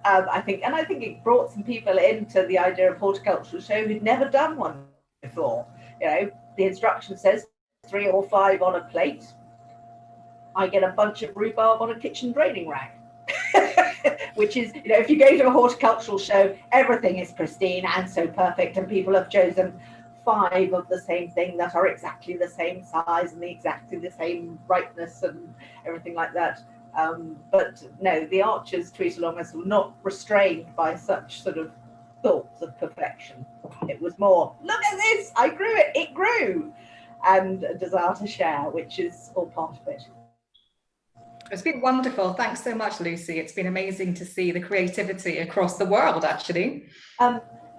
I think it brought some people into the idea of horticultural show who'd never done one before. The instruction says 3 or 5 on a plate. I get a bunch of rhubarb on a kitchen draining rack. Which is, if you go to a horticultural show, everything is pristine and so perfect, and people have chosen 5 of the same thing that are exactly the same size and exactly the same brightness and everything like that. But no, the Archers tweet along us were not restrained by such sort of thoughts of perfection. It was more, look at this, I grew it, it grew, and a desire to share, which is all part of it. It's been wonderful. Thanks so much, Lucy. It's been amazing to see the creativity across the world, actually.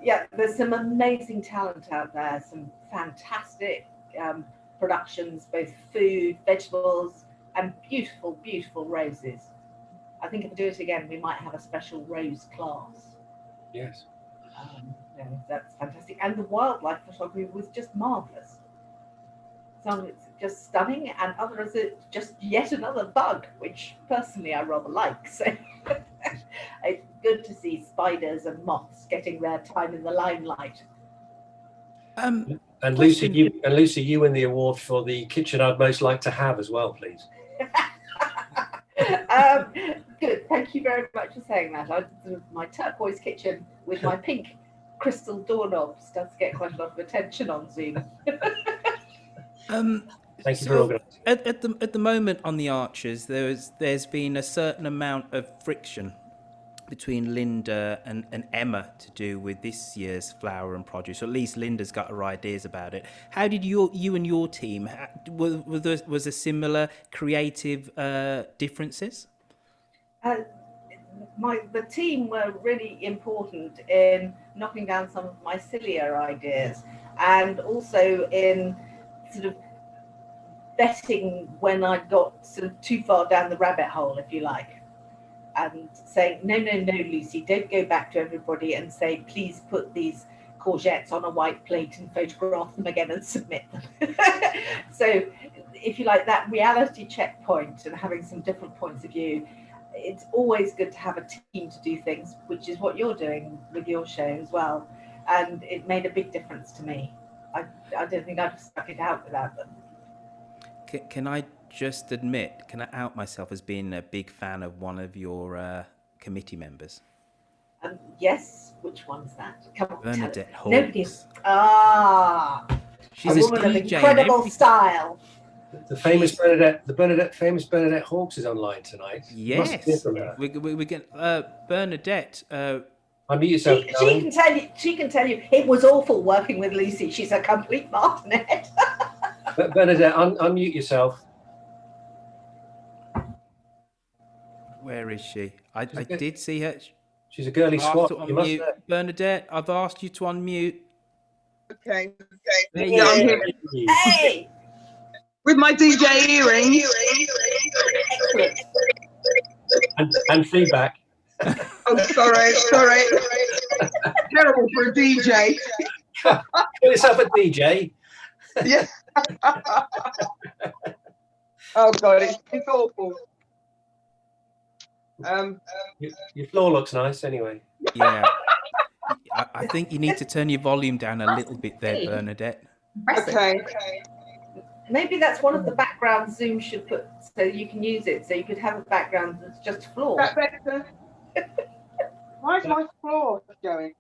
Yeah, there's some amazing talent out there, some fantastic productions, both food, vegetables, and beautiful, beautiful roses. I think if we do it again, we might have a special rose class. Yes. That's fantastic. And the wildlife photography was just marvelous. Some of it's just stunning, and others it's just yet another bug, which personally I rather like. So it's good to see spiders and moths getting their time in the limelight. And Lucy, you win the award for the kitchen I'd most like to have as well, please. Good. Thank you very much for saying that. My turquoise kitchen with my pink crystal doorknobs does get quite a lot of attention on Zoom. Thank you for organising. At the moment on the Archers, there's been a certain amount of friction between Linda and Emma to do with this year's flower and produce. Or at least Linda's got her ideas about it. How did you and your team was there similar creative differences? The team were really important in knocking down some of my sillier ideas, and also in sort of betting when I got sort of too far down the rabbit hole, if you like, and saying, no, Lucy, don't go back to everybody and say, please put these courgettes on a white plate and photograph them again and submit them. So if you like, that reality checkpoint and having some different points of view, it's always good to have a team to do things, which is what you're doing with your show as well. And it made a big difference to me. I don't think I'd have stuck it out without them. Can I just admit, can I out myself as being a big fan of one of your committee members? Yes, which one's that? Come on, Bernadette Hawkes. Nobody's. She's a woman of DJ incredible style. The famous famous Bernadette Hawkes is online tonight. Yes, we get Bernadette. Unmute yourself. She can tell you it was awful working with Lucy. She's a complete martinet. Bernadette, unmute yourself. Where is she? I did see her. She's a girly squat. You must Bernadette, I've asked you to unmute. Okay. There Yeah, I'm here. Hey! With my DJ earrings. and feedback. Oh, sorry. Terrible for a DJ. Call yourself a DJ. Yeah. Oh God, it's awful. Your floor looks nice anyway. Yeah. I think you need to turn your volume down a little bit there, Bernadette. Okay. Maybe that's one of the backgrounds Zoom should put so you can use it. So you could have a background that's just floor. That better? Why is my floor going?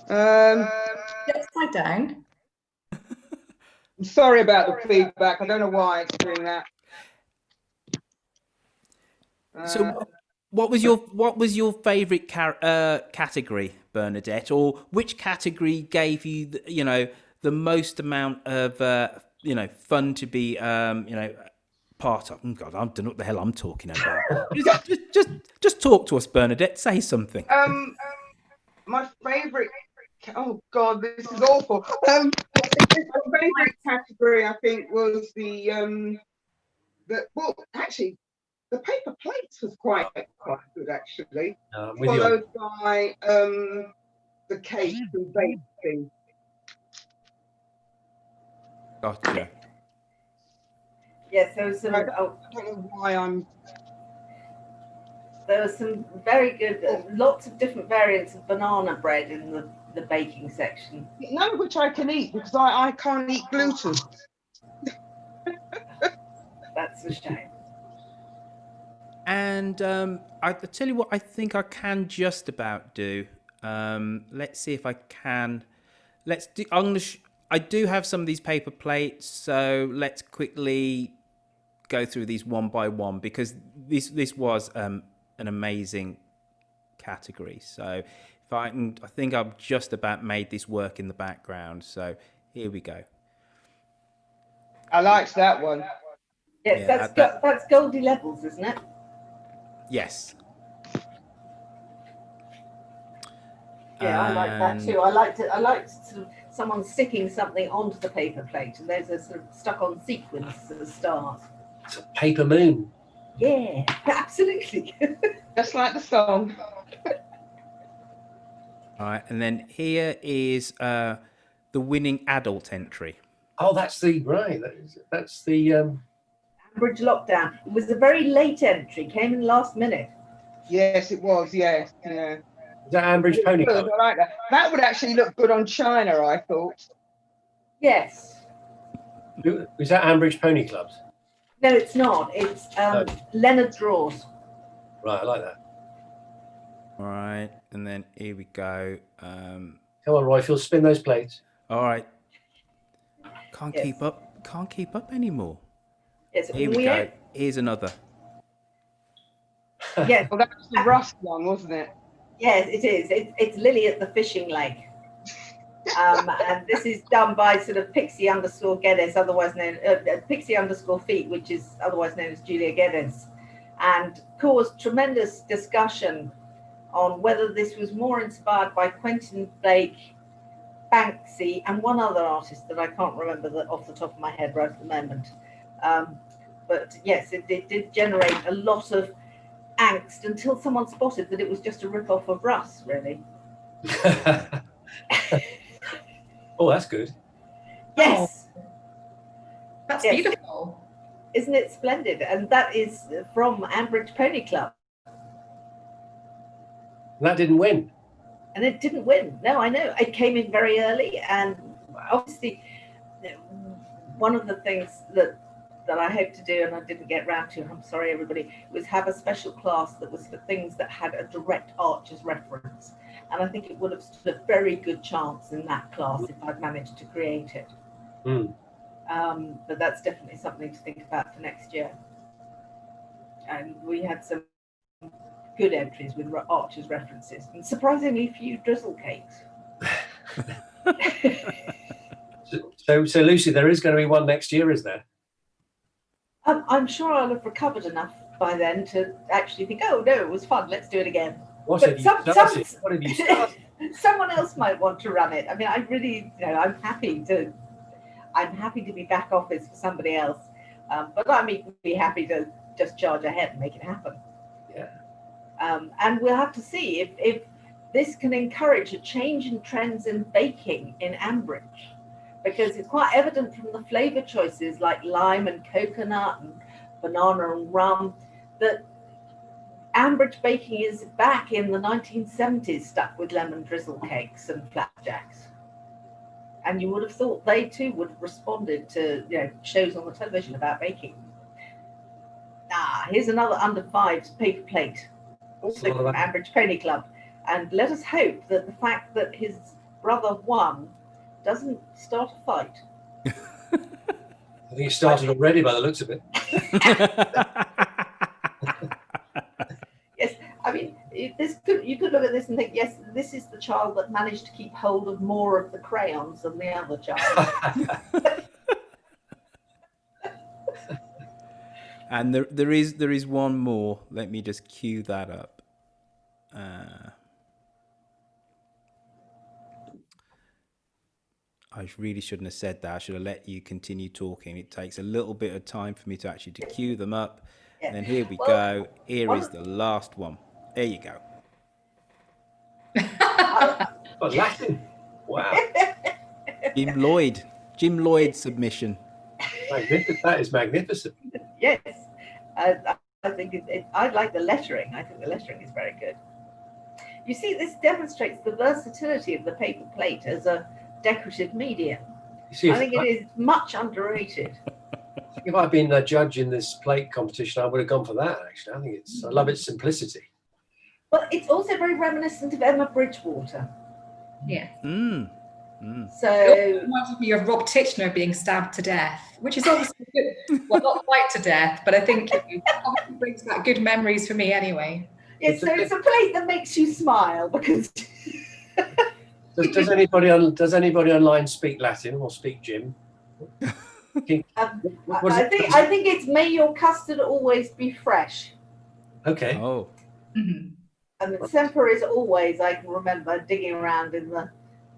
Upside down. I'm sorry about the feedback. I don't know why it's doing that. So, what was your favourite category, Bernadette, or which category gave you the most amount of fun to be part of? Oh God, I don't know what the hell I'm talking about. just talk to us, Bernadette. Say something. My favourite. Oh God, this is awful. My favourite category, I think, was the the paper plates was quite good actually. Followed by the cake and baking. Gotcha. Yes, there was some. I don't know why There was some very good, lots of different variants of banana bread in the baking section. None of which I can eat because I can't eat gluten. That's a shame. And I tell you what, I think I can just about do. Let's see if I can. Let's do. I do have some of these paper plates, so let's quickly go through these one by one because this was an amazing category. So if I think I've just about made this work in the background. So here we go. I liked that one. Yes, that's Goldie Levels, isn't it? Yes. Yeah, I like that too. I liked sort of someone sticking something onto the paper plate, and there's a sort of stuck-on sequence at the start. It's a paper moon. Yeah, absolutely. Just like the song. All right, and then here is the winning adult entry. Oh, that's the right. That's the Ambridge lockdown. It was a very late entry, came in last minute. Yes, it was. Yes, yeah. is that Ambridge Pony Good, Club? I like that. That would actually look good on China, I thought. Yes. Is that Ambridge Pony Clubs? No, it's not. It's Leonard Draws. Right, I like that. All right, and then here we go. Come on, Royfield, spin those plates. All right. Can't Yes. keep up. Can't keep up anymore. Yes, Here we go. Here's another. Yes, Well, that was the Rust one, wasn't it? yes, it is. It's Lily at the fishing lake. And this is done by sort of Pixie underscore Geddes, otherwise known Pixie underscore Feet, which is otherwise known as Julia Geddes, and caused tremendous discussion on whether this was more inspired by Quentin Blake, Banksy, and one other artist that I can't remember off the top of my head right at the moment. But yes, it did generate a lot of angst until someone spotted that it was just a rip-off of Russ, really. Oh, that's good. Yes. That's Yes. beautiful. Isn't it splendid? And that is from Ambridge Pony Club. That didn't win. And it didn't win. No, I know. It came in very early. And obviously, one of the things that I hope to do, and I didn't get round to, and I'm sorry, everybody, was have a special class that was for things that had a direct Archer's reference. And I think it would have stood a very good chance in that class if I'd managed to create it. Mm. But that's definitely something to think about for next year. And we had some good entries with Archer's references, and surprisingly few drizzle cakes. So Lucy, there is going to be one next year, is there? I'm sure I'll have recovered enough by then to actually think, oh no, it was fun, let's do it again. What But have you started? What have you started? Someone else might want to run it. I mean, I really, I'm happy to be back office for somebody else. But I'm equally happy to just charge ahead and make it happen. Yeah. And we'll have to see if this can encourage a change in trends in baking in Ambridge, because it's quite evident from the flavor choices like lime and coconut and banana and rum that Ambridge baking is back in the 1970s, stuck with lemon drizzle cakes and flapjacks. And you would have thought they too would have responded to shows on the television about baking. Here's another under fives paper plate, also from Ambridge Pony Club. And let us hope that the fact that his brother won doesn't start a fight. I think it started already by the looks of it. Yes, I mean, you could look at this and think, yes, this is the child that managed to keep hold of more of the crayons than the other child. And there is one more. Let me just cue that up. I really shouldn't have said that. I should have let you continue talking. It takes a little bit of time for me to actually to cue them up. Yeah. And here we go. Here is the last one. There you go. Oh, Latin. Wow. Jim Lloyd submission. Magnificent. That is magnificent. Yes, I think I like the lettering. I think the lettering is very good. You see, this demonstrates the versatility of the paper plate as a decorative medium. You see, I think it is much underrated. if I'd been a judge in this plate competition, I would have gone for that, actually. I love its simplicity. But it's also very reminiscent of Emma Bridgewater. Yeah. So It reminds me of Rob Titchener being stabbed to death, which is obviously good. Well, not quite to death, but I think it obviously brings back good memories for me anyway. yes, so it's a plate that makes you smile because Does anybody online speak Latin or speak Jim? I think it's may your custard always be fresh. Okay. Oh. Mm-hmm. And the semper is always, I can remember digging around in the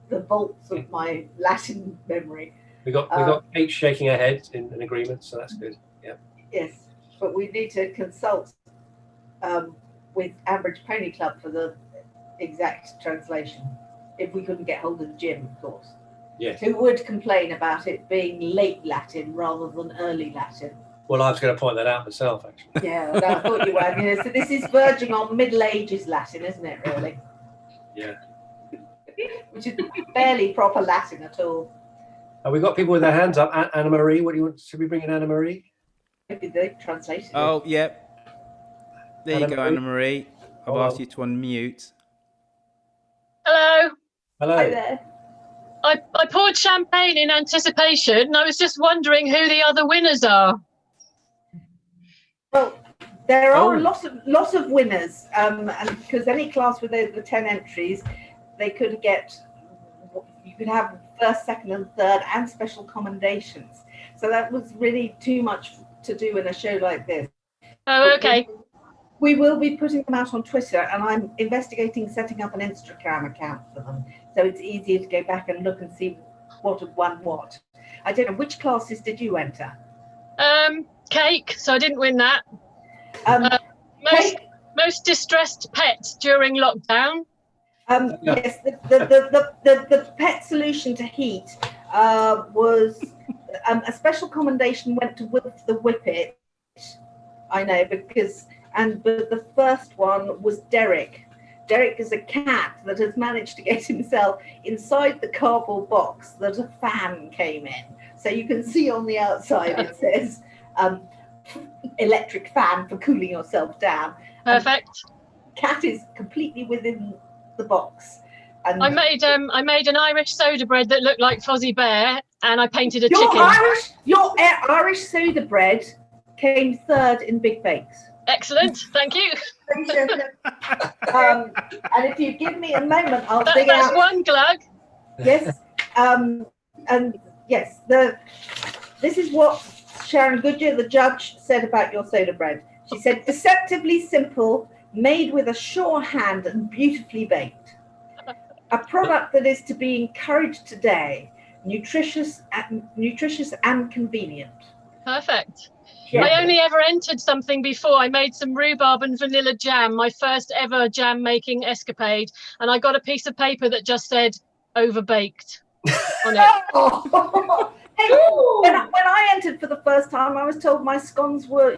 the vaults of my Latin memory. We got Kate shaking her head in agreement, so that's good. Yeah. Yes, but we need to consult with Average Pony Club for the exact translation. If we couldn't get hold of Jim, of course. Yes. Who would complain about it being late Latin rather than early Latin. Well, I was going to point that out myself, actually. Yeah, no, I thought you were. You know, so this is verging on Middle Ages Latin, isn't it, really? Yeah. Which is barely proper Latin at all. We've got people with their hands up. Anna Marie, what do you want? Should we bring in Anna Marie? Maybe they translated it. Oh, yeah. There you go, Anna-Marie. Anna Marie. I've Hold asked on. you to unmute. Hello. Hello. Hi there. I poured champagne in anticipation, and I was just wondering who the other winners are. Well, there are Oh. a lot of winners, and because any class with over 10 entries, they could get, you could have first, second, and third, and special commendations. So that was really too much to do in a show like this. Oh, okay. We will be putting them out on Twitter, and I'm investigating setting up an Instagram account for them, so it's easier to go back and look and see what have won what. I don't know, which classes did you enter? Cake. So I didn't win that. Cake? Most distressed pets during lockdown. Yes, the pet solution to heat was a special commendation went to Wilf the Whippet. I know but the first one was Derek. Derek is a cat that has managed to get himself inside the cardboard box that a fan came in. So you can see on the outside it says electric fan for cooling yourself down. Perfect. And cat is completely within the box. And I made an Irish soda bread that looked like Fozzie Bear, and I painted a chicken. Your Irish soda bread came third in Big Bakes. Excellent, thank you. And if you give me a moment, I'll dig out. That's one glug. Yes, and yes, this is what Sharon Goodyear, the judge, said about your soda bread. She said, deceptively simple, made with a sure hand and beautifully baked. A product that is to be encouraged today, nutritious and convenient. Perfect. Yeah. I only ever entered something before. I made some rhubarb and vanilla jam, my first ever jam making escapade, and I got a piece of paper that just said overbaked on it. Hey, when I entered for the first time, I was told my scones were,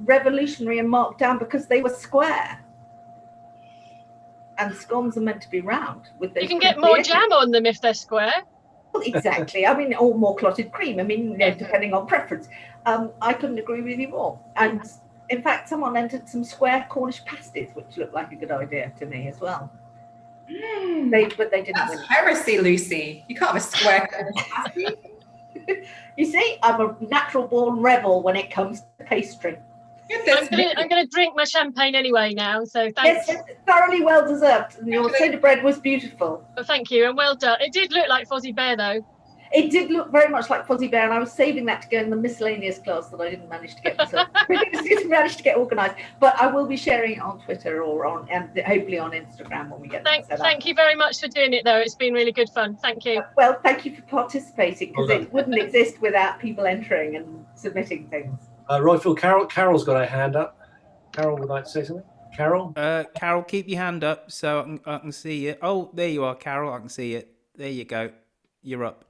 revolutionary and marked down because they were square. And scones are meant to be round. With those You can get more jam on them if they're square. Well, exactly. I mean, or more clotted cream. I mean, depending on preference. I couldn't agree with you more. And in fact, someone entered some square Cornish pasties, which looked like a good idea to me as well. But they didn't That's win. heresy, Lucy. You can't have a square Cornish pasty. You see, I'm a natural born rebel when it comes to pastry. I'm going to drink my champagne anyway now, so thanks. Yes, thoroughly well deserved. And your soda bread was beautiful. Well, thank you, and well done. It did look like Fozzie Bear, though. It did look very much like Fozzie Bear, and I was saving that to go in the miscellaneous class that I didn't manage to get myself. didn't manage to get organised. But I will be sharing it on Twitter and hopefully on Instagram when we get that set up. Thank you very much for doing it, though. It's been really good fun. Thank you. Well, thank you for participating, because it wouldn't exist without people entering and submitting things. Royfield, Carol's got her hand up. Carol would like to say something. Carol? Carol, keep your hand up so I can see you. Oh, there you are, Carol. I can see it. There you go. You're up.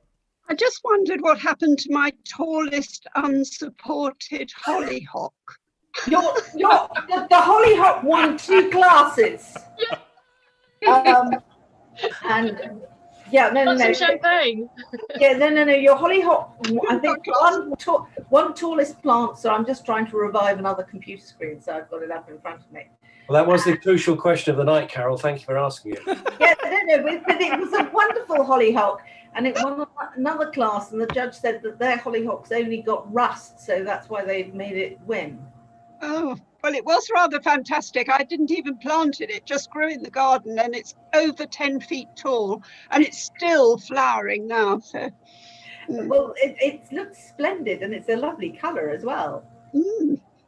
I just wondered what happened to my tallest unsupported hollyhock. The hollyhock won 2 classes. And yeah, no. Some champagne. Yeah, no. Your hollyhock, I think one tallest plant. So I'm just trying to revive another computer screen. So I've got it up in front of me. Well, that was the crucial question of the night, Carol. Thank you for asking it. Yeah, no, but it was a wonderful hollyhock, and it won another class, and the judge said that their hollyhocks only got rust, so that's why they made it win. Oh, well, it was rather fantastic. I didn't even plant it. It just grew in the garden, and it's over 10 feet tall, and it's still flowering now. So, Well, it looks splendid, and it's a lovely colour as well.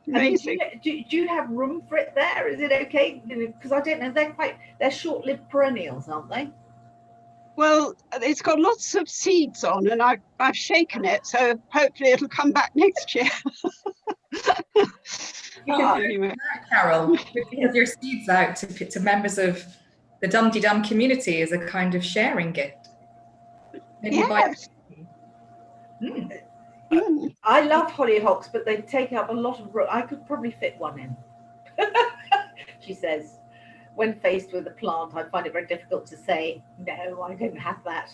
Amazing. Do you have room for it there? Is it okay? Because I don't know, they're short-lived perennials, aren't they? Well, it's got lots of seeds on, and I've shaken it, so hopefully it'll come back next year. Anyway. Carol, give your seeds out to members of the Dum-de-Dum community as a kind of sharing gift. Maybe Yes. I love hollyhocks, but they take up a lot of room. I could probably fit one in. She says, when faced with a plant, I find it very difficult to say, no, I don't have that.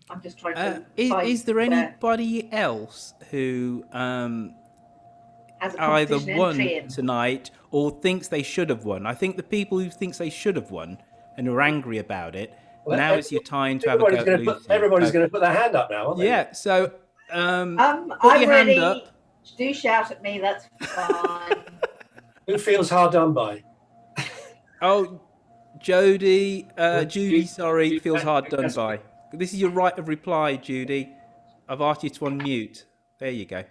I'm just trying to is there anybody else who has a either competition won entry in tonight or thinks they should have won? I think the people who think they should have won and are angry about it, Well, now is your time to have a go at Lucy. Everybody's going to put their hand up now, aren't they? Yeah, so put I'm your ready. hand up. Do shout at me, that's fine. Who feels hard done by? Oh, Judy, sorry, feels hard done by. This is your right of reply, Judy. I've asked you to unmute. There you go.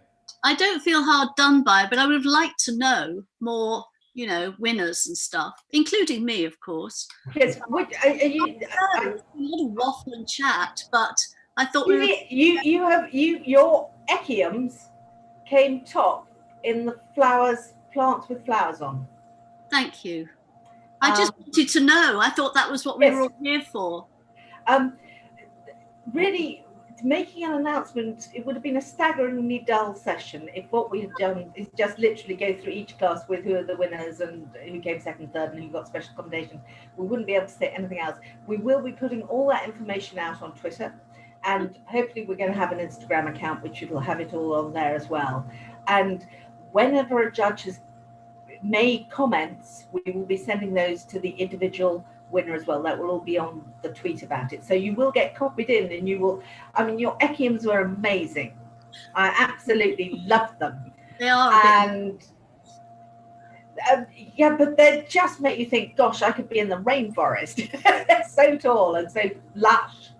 I don't feel hard done by, but I would have liked to know more, winners and stuff, including me, of course. Yes, a lot of waffle and chat, but I thought your echiums came top in the plants with flowers on. Thank you. I just wanted to know. I thought that was what we were all here for. Really, making an announcement, it would have been a staggeringly dull session if what we had done is just literally go through each class with who are the winners and who came second, third, and who got special accommodation. We wouldn't be able to say anything else. We will be putting all that information out on Twitter, and hopefully we're going to have an Instagram account which will have it all on there as well. And whenever a judge has made comments, we will be sending those to the individual winner as well. That will all be on the tweet about it. So you will get copied in, and your echiums were amazing. I absolutely loved them. They are. And but they just make you think, gosh, I could be in the rainforest. They're so tall and so lush.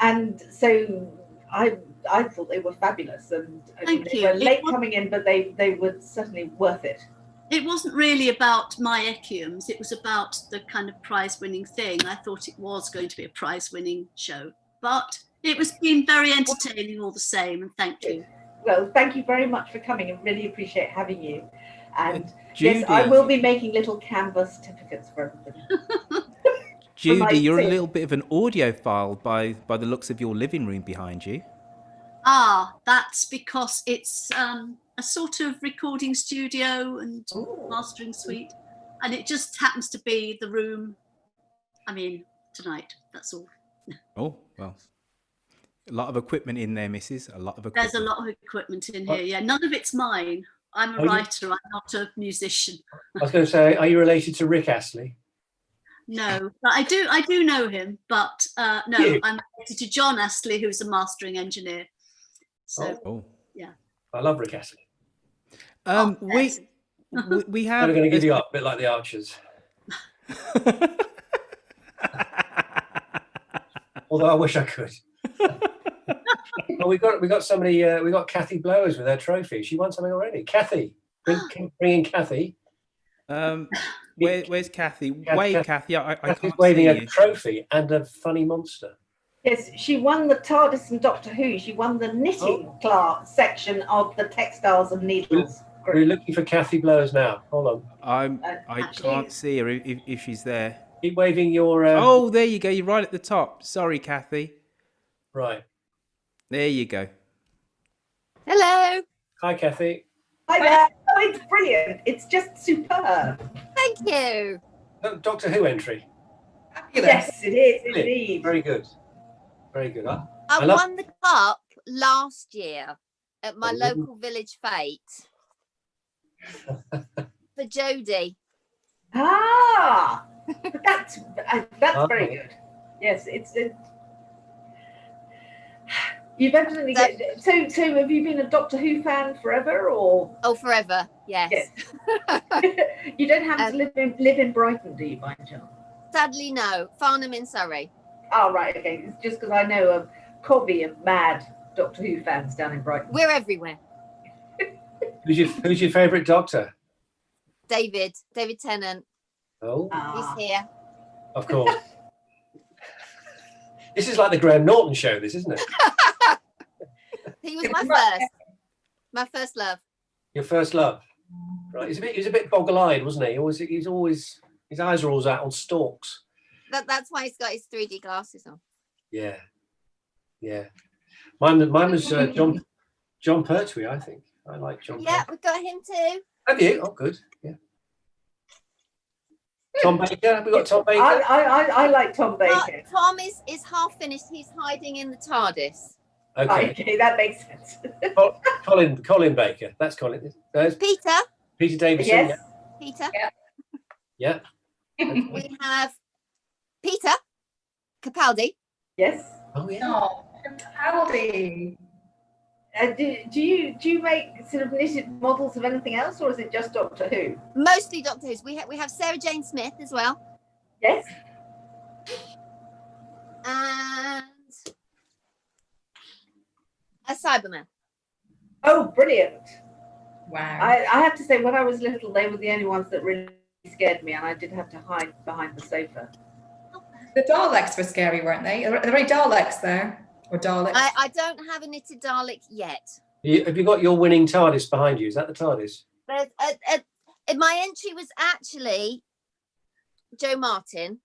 And so I thought they were fabulous, and they were late coming in, but they were certainly worth it. It wasn't really about my echiums. It was about the kind of prize-winning thing. I thought it was going to be a prize-winning show, but it was been very entertaining all the same. And thank you. Well, thank you very much for coming, and really appreciate having you. And Judy, yes, I will be making little canvas certificates for everybody. Judy, you're a little bit of an audiophile by the looks of your living room behind you. Ah, that's because it's a sort of recording studio and mastering suite, and it just happens to be the room I'm in tonight. That's all. Oh, well, a lot of equipment in there, missus. A lot of equipment. There's a lot of equipment in here. Yeah, none of it's mine. I'm a writer. I'm not a musician. I was going to say, are you related to Rick Astley? No, but I do know him. But no, I'm related to John Astley, who's a mastering engineer. So, yeah. I love Rick Astley. We have. I'm going to give you up, a bit like the Archers. Although I wish I could. Well, we got somebody. We got Kathy Blowers with her trophy. She won something already. Kathy, bring in Kathy. Where's Kathy? Wave, Kathy. I can't waving see a you. trophy and a funny monster. Yes, she won the TARDIS and Doctor Who. She won the knitting section of the Textiles and Needles group. We're looking for Kathy Blowers now. Hold on. I can't see her if she's there. Keep waving your. Oh, there you go. You're right at the top. Sorry, Kathy. Right. There you go. Hello. Hi, Kathy. Hi there. Oh, it's brilliant. It's just superb. Thank you. Doctor Who entry. Yes, it is indeed. Very good. Very good. I won the cup last year at my local village fete for Jodie. Ah, that's very good. Yes, it's. You've evidently so have you been a Doctor Who fan forever, or? Oh, forever. Yes. You don't have to live in Brighton, do you, by any chance? Sadly, no. Farnham in Surrey. Oh, right. Okay. It's just because I know a covey of mad Doctor Who fans down in Brighton. We're everywhere. Who's your favourite Doctor? David Tennant. Oh. He's here. Of course. This is like the Graham Norton show, this, isn't it? He was my first love. Your first love. Right. He was a bit boggle-eyed, wasn't he? He's always his eyes are always out on stalks. That's why he's got his 3D glasses on. Yeah. Yeah. Mine was John Pertwee, I think. I like John. Yeah, Pertwee. we've got him too. Have you? Oh, good. Yeah. Tom Baker. Have we got Tom Baker? I like Tom Baker. Tom is half finished. He's hiding in the TARDIS. Okay, that makes sense. Colin Baker. That's Colin. Peter Davison. Yes. Peter. Yeah. Okay. We have Peter Capaldi. Yes. Oh yeah. Oh, Capaldi. Do you make sort of knitted models of anything else, or is it just Doctor Who? Mostly Doctor Who's. We have Sarah Jane Smith as well. Yes. And a Cyberman. Oh, brilliant! Wow. I have to say, when I was little, they were the only ones that really scared me, and I did have to hide behind the sofa. The Daleks were scary, weren't they? Are there any Daleks there? Or Daleks? I don't have a knitted Dalek yet. Have you got your winning TARDIS behind you? Is that the TARDIS? But my entry was actually Jo Martin.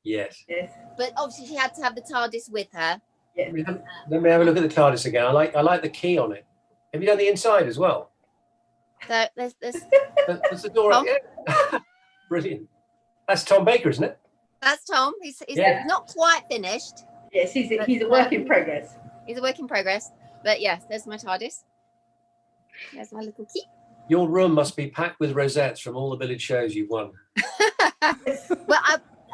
Yes. Yes. But obviously she had to have the TARDIS with her. Yeah. Let me have a look at the TARDIS again. I like the key on it. Have you done the inside as well? So there's That's the door. Yeah. Brilliant. That's Tom Baker, isn't it? That's Tom. He's Yeah. not quite finished. Yes, he's a work in progress. He's a work in progress. But yes, there's my TARDIS. There's my little key. Your room must be packed with rosettes from all the village shows you've won. Well,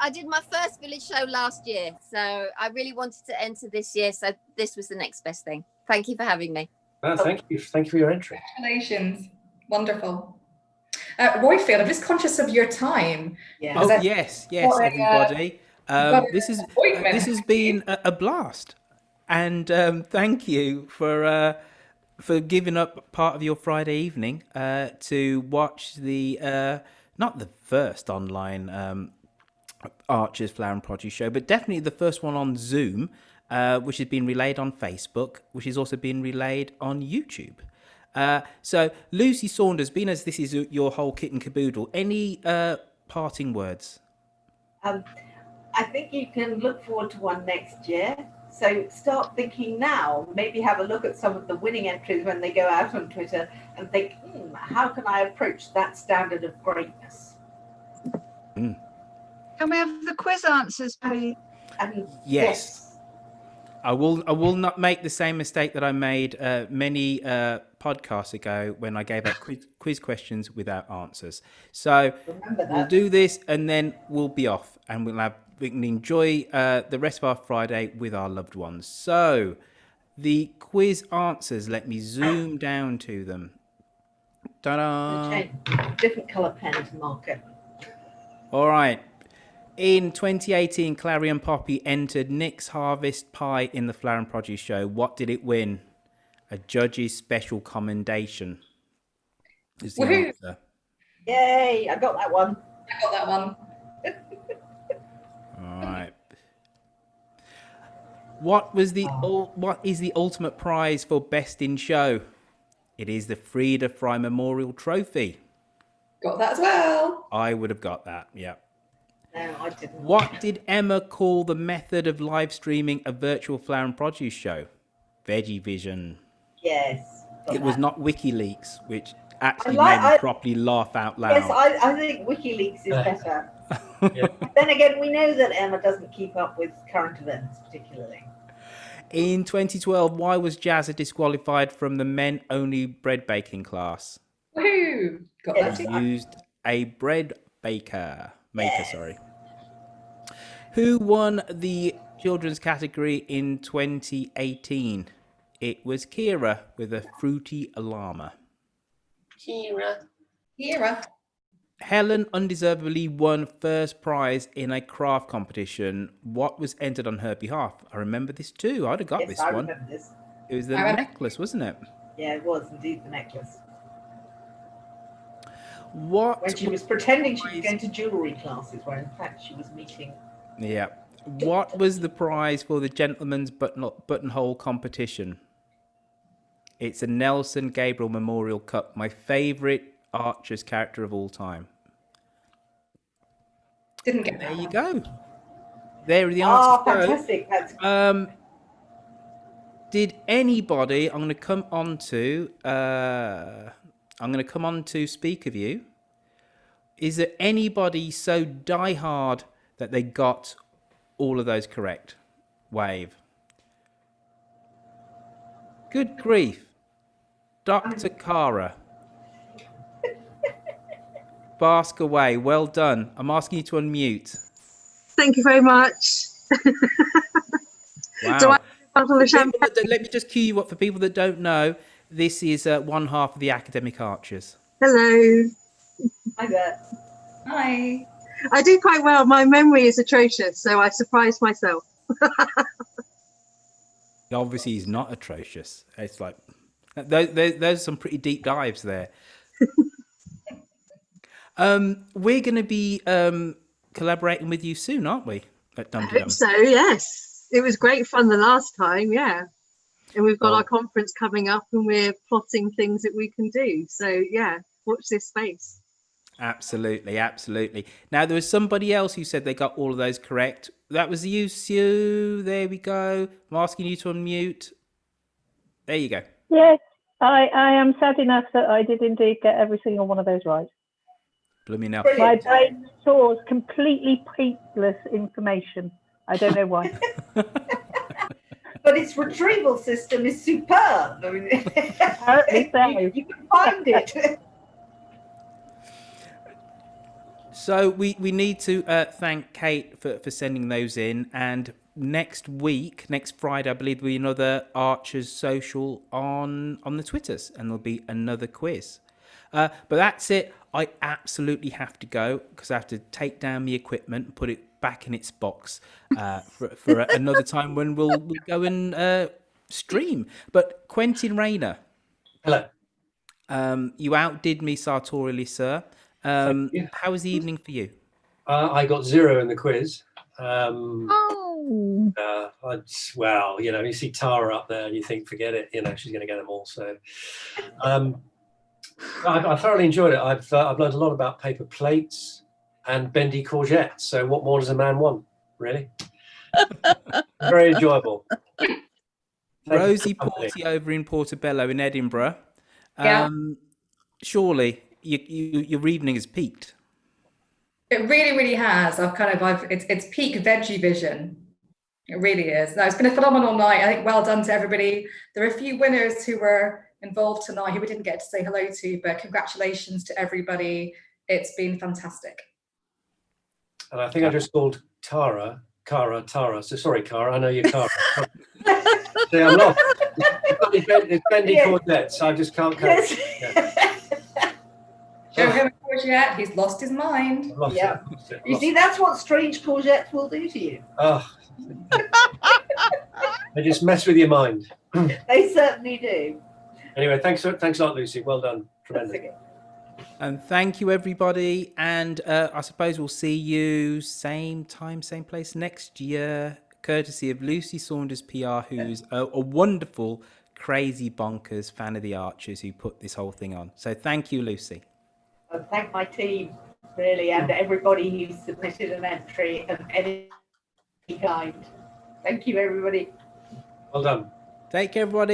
I did my first village show last year, so I really wanted to enter this year. So this was the next best thing. Thank you for having me. Oh, thank you for your entry. Congratulations. Wonderful. Royfield, I'm just conscious of your time. Yeah. Oh, yes, everybody. This has been a blast, and thank you for giving up part of your Friday evening to watch the not the first online Archers Flower and Produce show, but definitely the first one on Zoom, which has been relayed on Facebook, which has also been relayed on YouTube. So Lucy Saunders, being as this is your whole kit and caboodle, any parting words? I think you can look forward to one next year. So start thinking now. Maybe have a look at some of the winning entries when they go out on Twitter and think, how can I approach that standard of greatness? Can we have the quiz answers, please? Yes. I will not make the same mistake that I made many podcasts ago when I gave out quiz questions without answers. So we'll do this and then we'll be off, and we can enjoy the rest of our Friday with our loved ones. So the quiz answers, let me zoom down to them. Ta-da! Different colour pen to mark it. All right. In 2018, Clarion Poppy entered Nick's Harvest Pie in the Flower and Produce show. What did it win? A judge's special commendation is the answer. Yay, I got that one. All right. What is the ultimate prize for Best in Show? It is the Frida Fry Memorial Trophy. Got that as well. I would have got that, yeah. No, I didn't. What did Emma call the method of live streaming a virtual flower and produce show? Veggie Vision. Yes. It was not WikiLeaks, which actually made me properly laugh out loud. Yes, I think WikiLeaks is better. Then again, we know that Emma doesn't keep up with current events particularly. In 2012, why was Jazza disqualified from the men-only bread baking class? Woohoo! Got that too. Used a bread maker. Who won the children's category in 2018? It was Kira with a fruity llama. Kira. Helen undeservedly won first prize in a craft competition. What was entered on her behalf? I remember this too. I'd have got this one. Remember this. It was the necklace, wasn't it? Yeah, it was indeed the necklace. What? When she was pretending she was going to jewellery classes, where in fact she was meeting. Yeah. What was the prize for the gentleman's buttonhole competition? It's a Nelson Gabriel Memorial Cup, my favourite Archer's character of all time. Didn't get There that you one. go. There are the answers. Fantastic. That's Did anybody? I'm going to come on to speak of you. Is there anybody so diehard that they got all of those correct? Wave. Good grief. Dr. Cara. Bask away. Well done. I'm asking you to unmute. Thank you very much. Wow. Do I bottle of champagne? Let me just cue you up. For people that don't know, this is one half of the Academic Archers. Hello. Hi there. Hi. I did quite well. My memory is atrocious, so I surprised myself. Obviously, he's not atrocious. It's like there's some pretty deep dives there. We're going to be collaborating with you soon, aren't we? At Dum I Dum. hope so, yes. It was great fun the last time, yeah. And we've got Oh. our conference coming up and we're plotting things that we can do. So, yeah, watch this space. Absolutely, absolutely. Now, there was somebody else who said they got all of those correct. That was you, Sue. There we go. I'm asking you to unmute. There you go. Yes, I am sad enough that I did indeed get every single one of those right. Blooming hell. My brain stores completely pointless information. I don't know why. But its retrieval system is superb. I mean, Apparently so. you can find it. So we need to thank Kate for sending those in. And next week, next Friday, I believe, will be another Archers social on the Twitters. And there'll be another quiz. But that's it. I absolutely have to go because I have to take down the equipment and put it back in its box for another time when we'll go and stream. But Quentin Rayner. Hello. You outdid me sartorially, sir. How was the evening for you? I got 0 in the quiz. Oh. Well, you see Tara up there and you think, forget it, she's going to get them all. So I thoroughly enjoyed it. I've learned a lot about paper plates and bendy courgettes. So what more does a man want, really? Very enjoyable. Rosie Porty over in Portobello in Edinburgh. Yeah. Surely your evening has peaked. It really, really has. It's peak veggie vision. It really is. No, it's been a phenomenal night. I think well done to everybody. There are a few winners who were involved tonight who we didn't get to say hello to, but congratulations to everybody. It's been fantastic. And I think I just called Tara. So sorry, Cara. I know you're Cara. See, I'm not. It's bendy courgettes. I just can't cope. Show him a courgette. He's lost his mind. Yeah. You see, that's what strange courgettes will do to you. Oh. They just mess with your mind. They certainly do. Anyway, thanks a lot, Lucy. Well done. Tremendous. And thank you, everybody. And I suppose we'll see you same time, same place next year, courtesy of Lucy Saunders PR, who's a wonderful, crazy, bonkers fan of the Archers who put this whole thing on. So thank you, Lucy. I thank my team, really, and everybody who submitted an entry of any kind. Thank you, everybody. Well done. Take care, everybody.